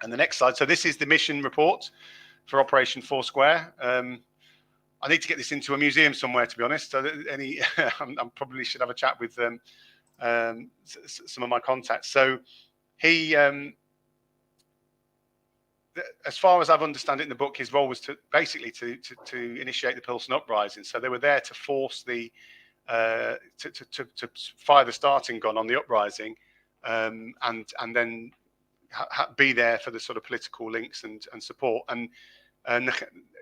And the next slide. So this is the mission report for Operation Foursquare. I need to get this into a museum somewhere, to be honest. So I probably should have a chat with some of my contacts. So he, as far as I've understood it in the book, his role was to basically to initiate the Pilsen uprising. So they were there to force the to fire the starting gun on the uprising, and then be there for the sort of political links and support. And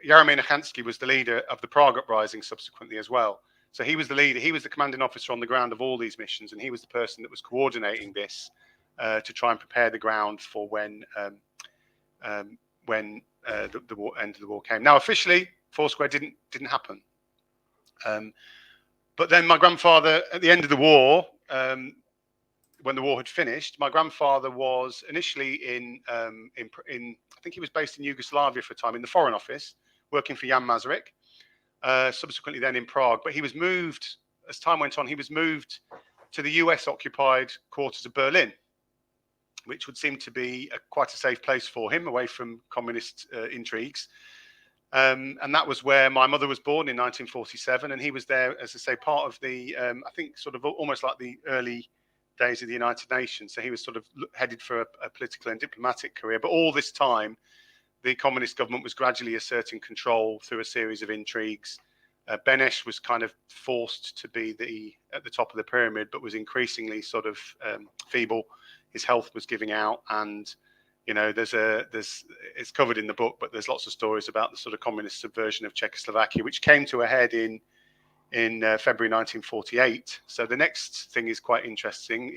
Jaromír Nechanský was the leader of the Prague uprising subsequently as well. So he was the leader. He was the commanding officer on the ground of all these missions, and he was the person that was coordinating this to try and prepare the ground for when the end of the war came. Now, officially, Foursquare didn't happen. But then my grandfather, at the end of the war, when the war had finished, my grandfather was initially in I think he was based in Yugoslavia for a time in the Foreign Office, working for Jan Masaryk. Subsequently, then in Prague, but he was moved as time went on. He was moved to the US-occupied quarters of Berlin, which would seem to be quite a safe place for him, away from communist intrigues. And that was where my mother was born in 1947, and he was there, as I say, part of the I think sort of almost like the early days of the United Nations. So he was sort of headed for a political and diplomatic career. But all this time, the communist government was gradually asserting control through a series of intrigues. Benes was kind of forced to be at the top of the pyramid, but was increasingly sort of feeble. His health was giving out, and you know, it's covered in the book, but there's lots of stories about the sort of communist subversion of Czechoslovakia, which came to a head in February 1948. So the next thing is quite interesting.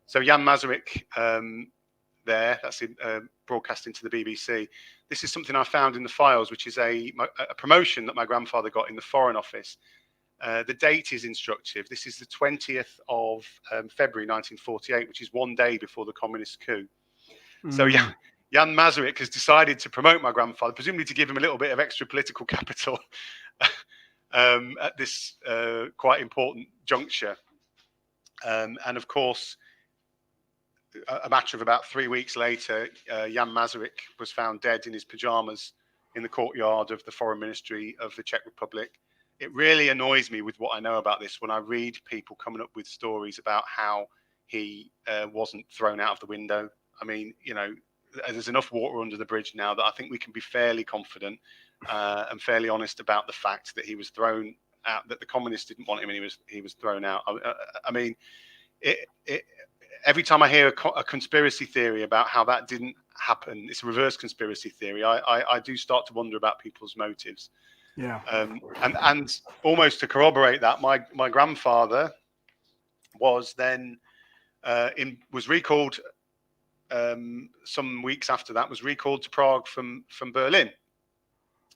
So Jan Masaryk that's broadcasting to the BBC. This is something I found in the files, which is a promotion that my grandfather got in the Foreign Office. The date is instructive. This is the 20th of February 1948, which is one day before the communist coup. So Jan Masaryk has decided to promote my grandfather, presumably to give him a little bit of extra political capital at this quite important juncture. And of course, a matter of about 3 weeks later, Jan Masaryk was found dead in his pajamas in the courtyard of the Foreign Ministry of the Czech Republic. It really annoys me with what I know about this when I read people coming up with stories about how he wasn't thrown out of the window. I mean, you know, there's enough water under the bridge now that I think we can be fairly confident and fairly honest about the fact that he was thrown out, that the communists didn't want him and he was thrown out. I mean, every time I hear a conspiracy theory about how that didn't happen, it's a reverse conspiracy theory. I do start to wonder about people's motives. Yeah. And almost to corroborate that, my grandfather was then was recalled some weeks after that, was recalled to Prague from Berlin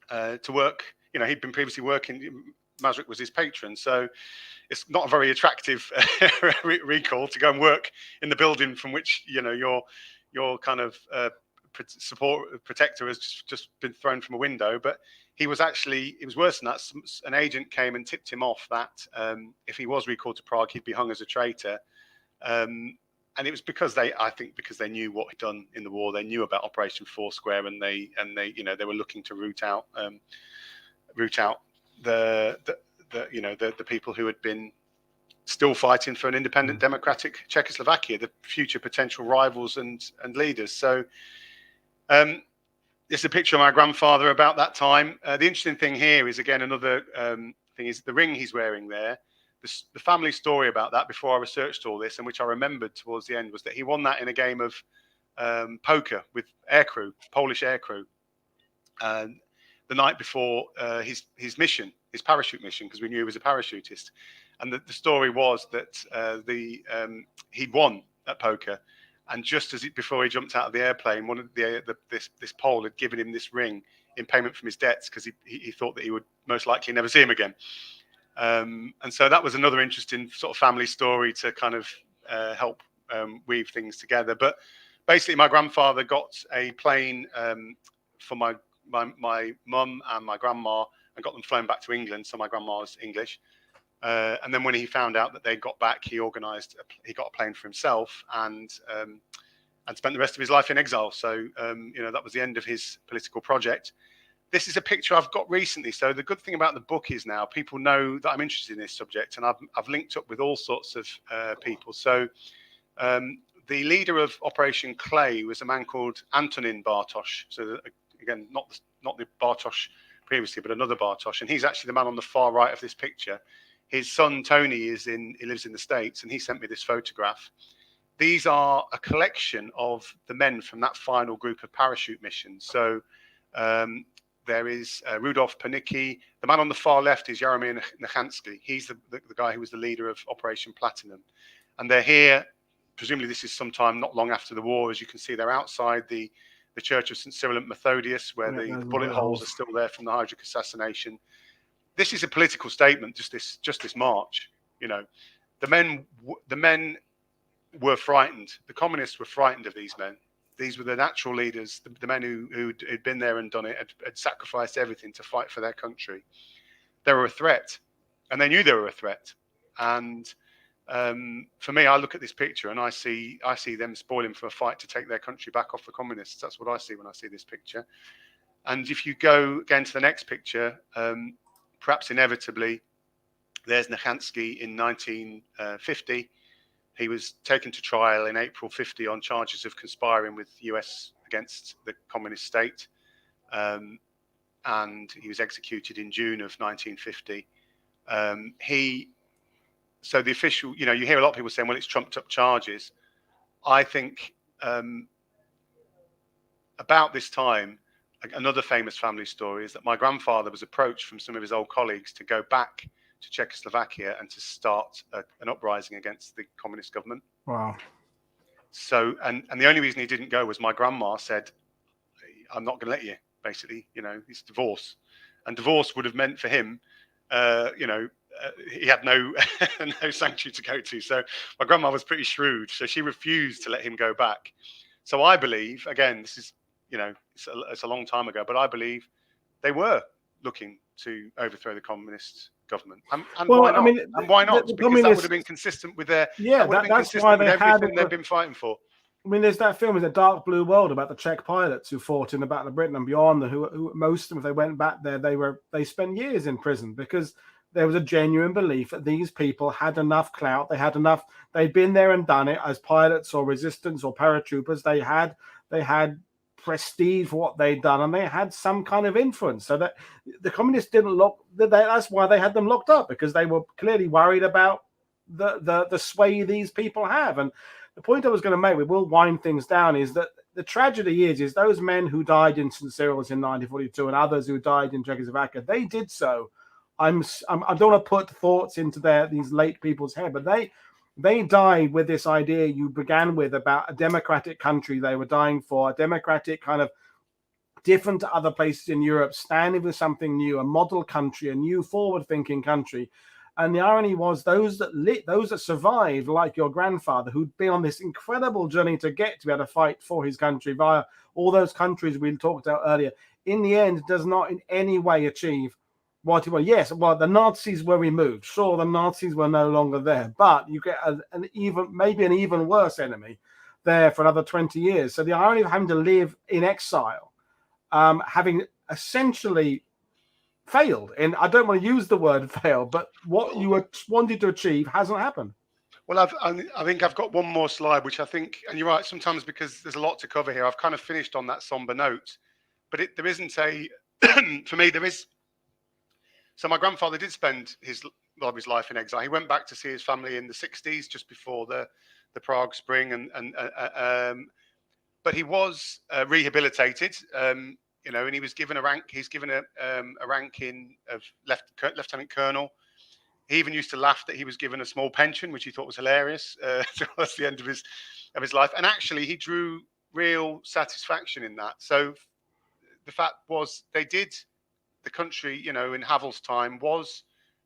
to work. You know, he'd been previously working. Masaryk was his patron, so it's not a very attractive recall to go and work in the building from which, you know, your kind of protector has just been thrown from a window. But he was actually, it was worse than that. An agent came and tipped him off that if he was recalled to Prague, he'd be hung as a traitor. And it was because I think because they knew what he'd done in the war. They knew about Operation Foursquare, and they you know, they were looking to root out the people who had been still fighting for an independent democratic Czechoslovakia, the future potential rivals and leaders. So this is a picture of my grandfather about that time. The interesting thing here is, again, another thing is the ring he's wearing there. The family story about that, before I researched all this, and which I remembered towards the end, was that he won that in a game of poker with aircrew, Polish aircrew, the night before his mission, his parachute mission, because we knew he was a parachutist. And the story was that he'd won at poker, and just before he jumped out of the airplane, one of this Pole had given him this ring in payment from his debts, because he thought that he would most likely never see him again. And so that was another interesting sort of family story to kind of help weave things together. But basically, my grandfather got a plane for my mum and my grandma, and got them flown back to England. So my grandma's English. And then when he found out that they got back, he got a plane for himself, and spent the rest of his life in exile. So that was the end of his political project. This is a picture I've got recently. So the good thing about the book is now people know that I'm interested in this subject, and I've linked up with all sorts of people. So the leader of Operation Clay was a man called Antonin Bartosz. So again, not the Bartosz previously, but another Bartosz, and he's actually the man on the far right of this picture. His son Tony he lives in the States, and he sent me this photograph. These are a collection of the men from that final group of parachute missions. So there is Rudolf Panicki. The man on the far left is Jaromir Nechanski. He's the guy who was the leader of Operation Platinum. And they're here, presumably this is sometime not long after the war. As you can see, they're outside the church of St. Cyril and Methodius, where the bullet holes are still there from the Heydrich assassination. This is a political statement, just this march. The men were frightened. The communists were frightened of these men. These were the natural leaders, the men who'd been there and done it, had sacrificed everything to fight for their country. They were a threat, and they knew they were a threat. And for me, I look at this picture and I see them spoiling for a fight to take their country back off the communists. That's what I see when I see this picture. And if you go again to the next picture, perhaps inevitably, there's Nechanski in 1950. He was taken to trial in April 50 on charges of conspiring with the US against the communist state. And he was executed in June of 1950. So the official, you hear a lot of people saying, well, it's trumped up charges. I think about this time, another famous family story is that my grandfather was approached from some of his old colleagues to go back to Czechoslovakia and to start an uprising against the communist government. Wow. So, and the only reason he didn't go was my grandma said, I'm not going to let you, basically, it's divorce. And divorce would have meant for him, he had no sanctuary to go to. So my grandma was pretty shrewd. So she refused to let him go back. So I believe, again, this is, it's a long time ago, but I believe they were looking to overthrow the communist government. And well, why not? I mean, and why not? Because that would have been consistent with their that's why they had everything they've been fighting for. I mean, there's that film, is a Dark Blue World, about the Czech pilots who fought in the Battle of Britain and beyond, and who most of them, if they went back there, they spent years in prison because there was a genuine belief that these people had enough clout, they'd been there and done it as pilots or resistance or paratroopers. They had prestige for what they'd done, and they had some kind of influence. So that the communists didn't that's why they had them locked up, because they were clearly worried about the sway these people have. And the point I was going to make, we will wind things down, is that the tragedy is those men who died in St. Cyril's in 1942 and others who died in Czechoslovakia, they did so. I don't want to put thoughts into these late people's head, but they died with this idea you began with about a democratic country they were dying for, a democratic kind of different to other places in Europe, standing for something new, a model country, a new forward-thinking country. And the irony was those that survived, like your grandfather, who'd been on this incredible journey to get to be able to fight for his country via all those countries we talked about earlier, in the end does not in any way achieve what he was. Yes, well, the Nazis were removed. Sure, the Nazis were no longer there, but you get maybe an even worse enemy there for another 20 years. So the irony of having to live in exile, having essentially failed. And I don't want to use the word fail, but what you wanted to achieve hasn't happened. Well, I think I've got one more slide, which I think, and you're right, sometimes because there's a lot to cover here, I've kind of finished on that somber note, but there isn't a, for me, there is. So my grandfather did spend his life in exile. He went back to see his family in the 60s, just before the Prague Spring, but he was rehabilitated, and he was given a rank. He's given a rank of lieutenant colonel. He even used to laugh that he was given a small pension, which he thought was hilarious towards the end of his life. And actually, he drew real satisfaction in that. So the fact was, the country, in Havel's time, was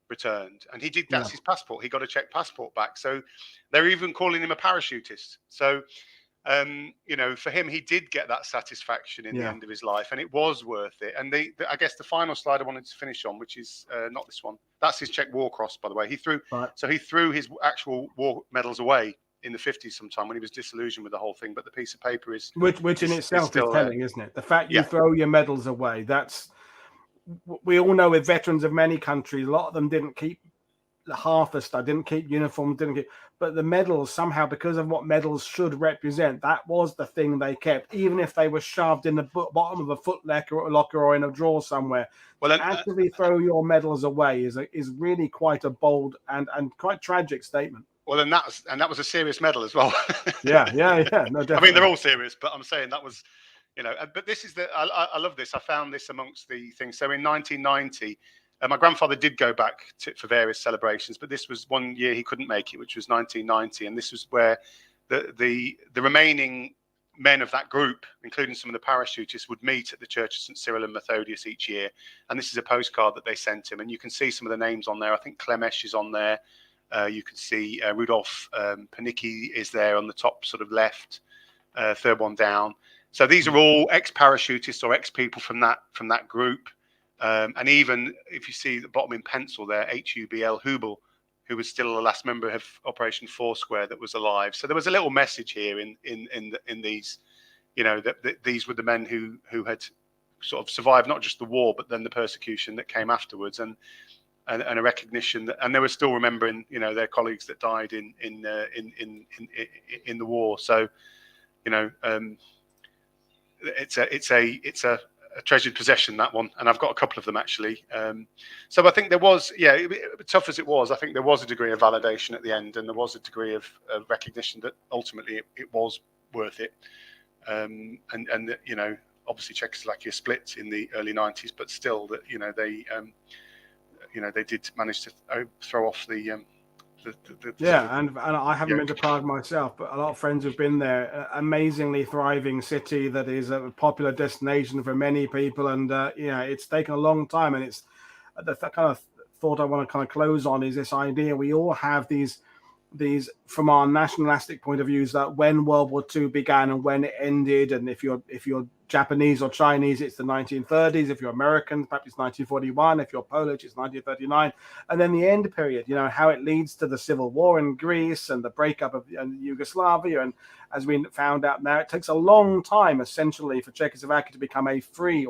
returned, and he did. That's his passport. He got a Czech passport back. So they're even calling him a parachutist. So for him, he did get that satisfaction in the end of his life, and it was worth it. And I guess the final slide I wanted to finish on, which is not this one. That's his Czech War Cross, by the way. He threw his actual war medals away in the 50s sometime when he was disillusioned with the whole thing. But the piece of paper is which in itself is telling, isn't it? The fact you throw your medals away. We all know with veterans of many countries, a lot of them didn't keep half the stuff, didn't keep uniforms, but the medals somehow, because of what medals should represent, that was the thing they kept, even if they were shoved in the bottom of a foot locker or in a drawer somewhere. Well, actively throw your medals away is really quite a bold and quite tragic statement. Well, and that was a serious medal as well. No, definitely. I mean, they're all serious, but I'm saying that was, but this is I love this. I found this amongst the things. So in 1990. My grandfather did go back for various celebrations, but this was one year he couldn't make it, which was 1990, and this was where the remaining men of that group, including some of the parachutists, would meet at the Church of St. Cyril and Methodius each year. And this is a postcard that they sent him, and you can see some of the names on there. I think Klemesh is on there. You can see Rudolf Panicki is there on the top sort of left, third one down. So these are all ex-parachutists or ex-people from that group. And even if you see the bottom in pencil there, Hubl Hubel, who was still the last member of Operation Foursquare that was alive. So there was a little message here in these, that these were the men who had sort of survived not just the war, but then the persecution that came afterwards, and a recognition that, and they were still remembering, their colleagues that died in the war. So, it's a treasured possession, that one, and I've got a couple of them actually. So I think there was, tough as it was, I think there was a degree of validation at the end, and there was a degree of recognition that ultimately it was worth it. And obviously Czechoslovakia split in the early 90s, but still that they did manage to throw off the and I haven't been to Prague myself, but a lot of friends have been there. Amazingly thriving city that is a popular destination for many people, and it's taken a long time. And it's the kind of thought I want to kind of close on is this idea we all have these from our nationalistic point of views, that when World War II began and when it ended, and if you're Japanese or Chinese, it's the 1930s. If you're American, perhaps it's 1941. If you're Polish, it's 1939. And then the end period, how it leads to the civil war in Greece and the breakup of Yugoslavia. And as we found out now, it takes a long time, essentially, for Czechoslovakia to become a free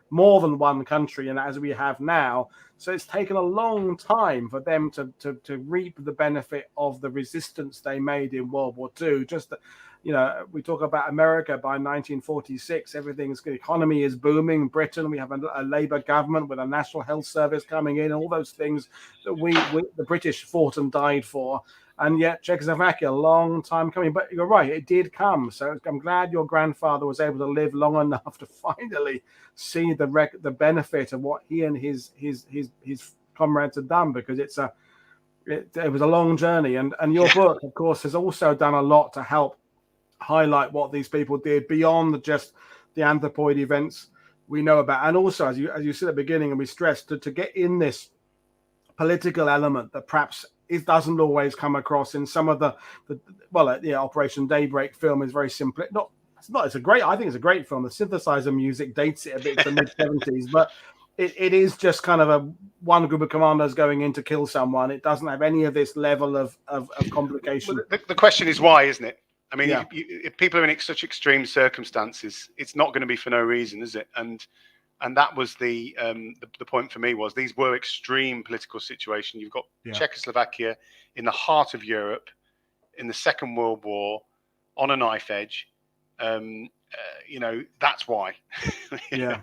more than one country, and as we have now. So it's taken a long time for them to reap the benefit of the resistance they made in World War II. We talk about America by 1946, the economy is booming. Britain, we have a Labour government with a National Health Service coming in, all those things that the British fought and died for. And yet Czechoslovakia, a long time coming. But you're right, it did come. So I'm glad your grandfather was able to live long enough to finally see the benefit of what he and his comrades had done, because it was a long journey. And your book, of course, has also done a lot to help highlight what these people did beyond just the anthropoid events we know about. And also, as you said at the beginning, and we stressed, to get in this political element that perhaps it doesn't always come across in some of the Operation Daybreak film is very simple. I think it's a great film. The synthesizer music dates it a bit to the mid-70s, but it is just kind of one group of commandos going in to kill someone. It doesn't have any of this level of complication. Well, the question is why, isn't it? I mean, if people are in such extreme circumstances, it's not going to be for no reason, is it? And And that was the point for me, was these were extreme political situations. You've got Czechoslovakia in the heart of Europe in the Second World War on a knife edge. That's why. Yeah.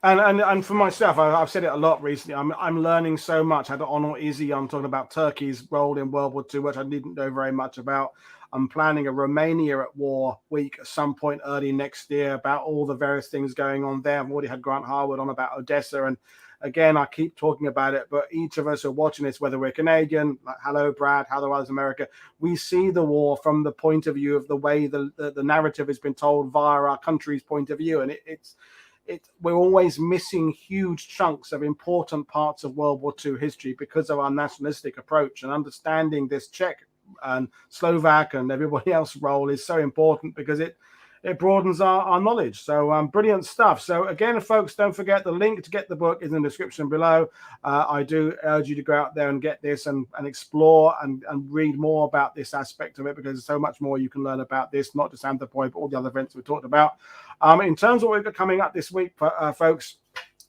And for myself, I've said it a lot recently. I'm learning so much. I had on or easy. I'm talking about Turkey's role in World War II, which I didn't know very much about. I'm planning a Romania at War week at some point early next year about all the various things going on there. I've already had Grant Harwood on about Odessa, and again, I keep talking about it. But each of us who are watching this, whether we're Canadian, like hello Brad, hello others America, we see the war from the point of view of the way the narrative has been told via our country's point of view, and we're always missing huge chunks of important parts of World War II history because of our nationalistic approach. And understanding this Czech and Slovak and everybody else's role is so important because it broadens our knowledge. So brilliant stuff. So again, folks, don't forget the link to get the book is in the description below. I do urge you to go out there and get this and explore and read more about this aspect of it, because there's so much more you can learn about this, not just Anthropoid, but all the other events we talked about. In terms of what we've got coming up this week, folks,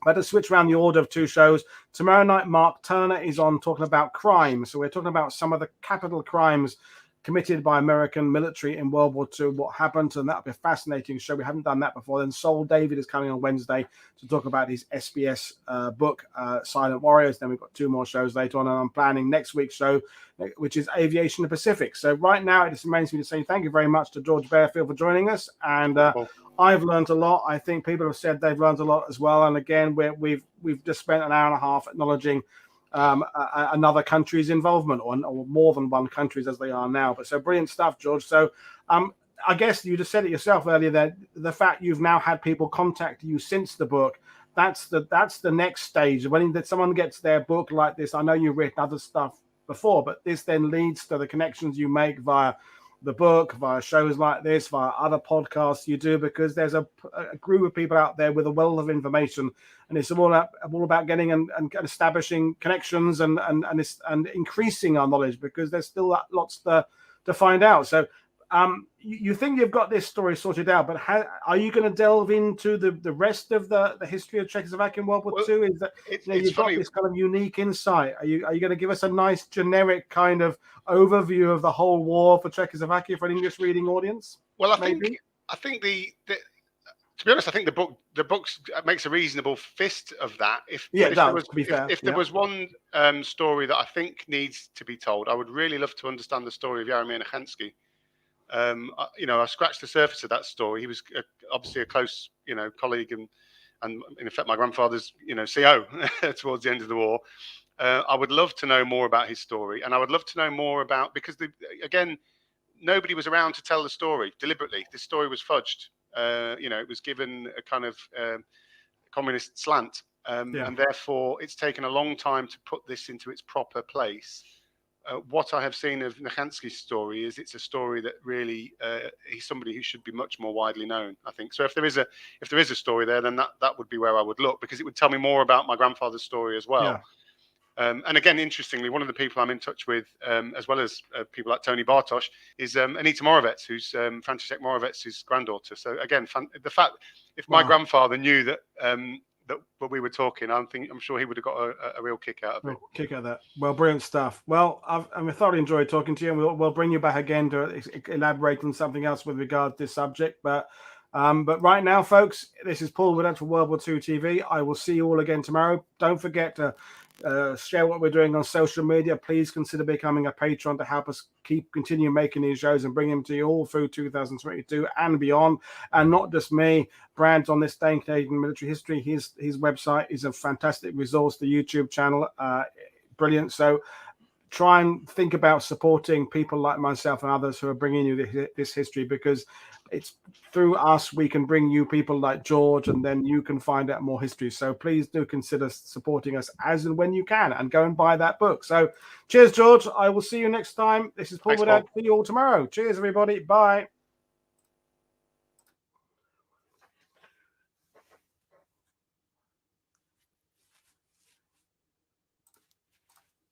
I had to switch around the order of two shows. Tomorrow night, Mark Turner is on talking about crime. So we're talking about some of the capital crimes committed by American military in World War II, what happened, and that'll be a fascinating show. We haven't done that before. Then Sol David is coming on Wednesday to talk about his SBS book, Silent Warriors. Then we've got two more shows later on, and I'm planning next week's show, which is Aviation in the Pacific. So right now, it just remains me to say thank you very much to George Bearfield for joining us, and I've learned a lot. I think people have said they've learned a lot as well. And again, we've just spent an hour and a half acknowledging another country's involvement, or more than one country's as they are now. But so brilliant stuff, George. So I guess you just said it yourself earlier, that the fact you've now had people contact you since the book, that's the next stage. When someone gets their book like this, I know you've written other stuff before, but this then leads to the connections you make via the book, via shows like this, via other podcasts you do, because there's a group of people out there with a wealth of information, and it's all about getting and establishing connections and increasing our knowledge, because there's still lots to find out. So you think you've got this story sorted out, but how are you going to delve into the rest of the history of Czechoslovakia in World War II? Is that you've got this kind of unique insight? Are you going to give us a nice generic kind of overview of the whole war for Czechoslovakia for an English reading audience? Well, I think to be honest, I think the book makes a reasonable fist of that. If there was one story that I think needs to be told, I would really love to understand the story of Jaromír Nechanský. I scratched the surface of that story. He was obviously a close, colleague and in effect my grandfather's, CO towards the end of the war. I would love to know more about his story, and I would love to know more about, because again, nobody was around to tell the story deliberately. This story was fudged. It was given a kind of communist slant, and therefore it's taken a long time to put this into its proper place. What I have seen of Nechanský's story is it's a story that really he's somebody who should be much more widely known, I think. So if there is a story there, then that would be where I would look, because it would tell me more about my grandfather's story as well. Yeah. And again, interestingly, one of the people I'm in touch with, as well as people like Tony Bartosz, is Anita Moravec, who's František Moravec's granddaughter. So again, the fact, if my grandfather knew that that when we were talking, I'm sure he would have got a real kick out of it. Kick out of that. Well, brilliant stuff. Well, I've thoroughly enjoyed talking to you, and we'll bring you back again to elaborate on something else with regard to this subject. But right now, folks, this is Paul Woodard for World War II TV. I will see you all again tomorrow. Don't forget to share what we're doing on social media. Please consider becoming a patron to help us continue making these shows and bring them to you all through 2022 and beyond. And not just me, Brad's on this day in Canadian military history. His website is a fantastic resource. The YouTube channel, brilliant. So try and think about supporting people like myself and others who are bringing you this history, because it's through us we can bring you people like George, and then you can find out more history. So please do consider supporting us as and when you can, and go and buy that book. So cheers, George. I will see you next time. This is Paul Woodard. See you all tomorrow. Cheers, everybody. Bye.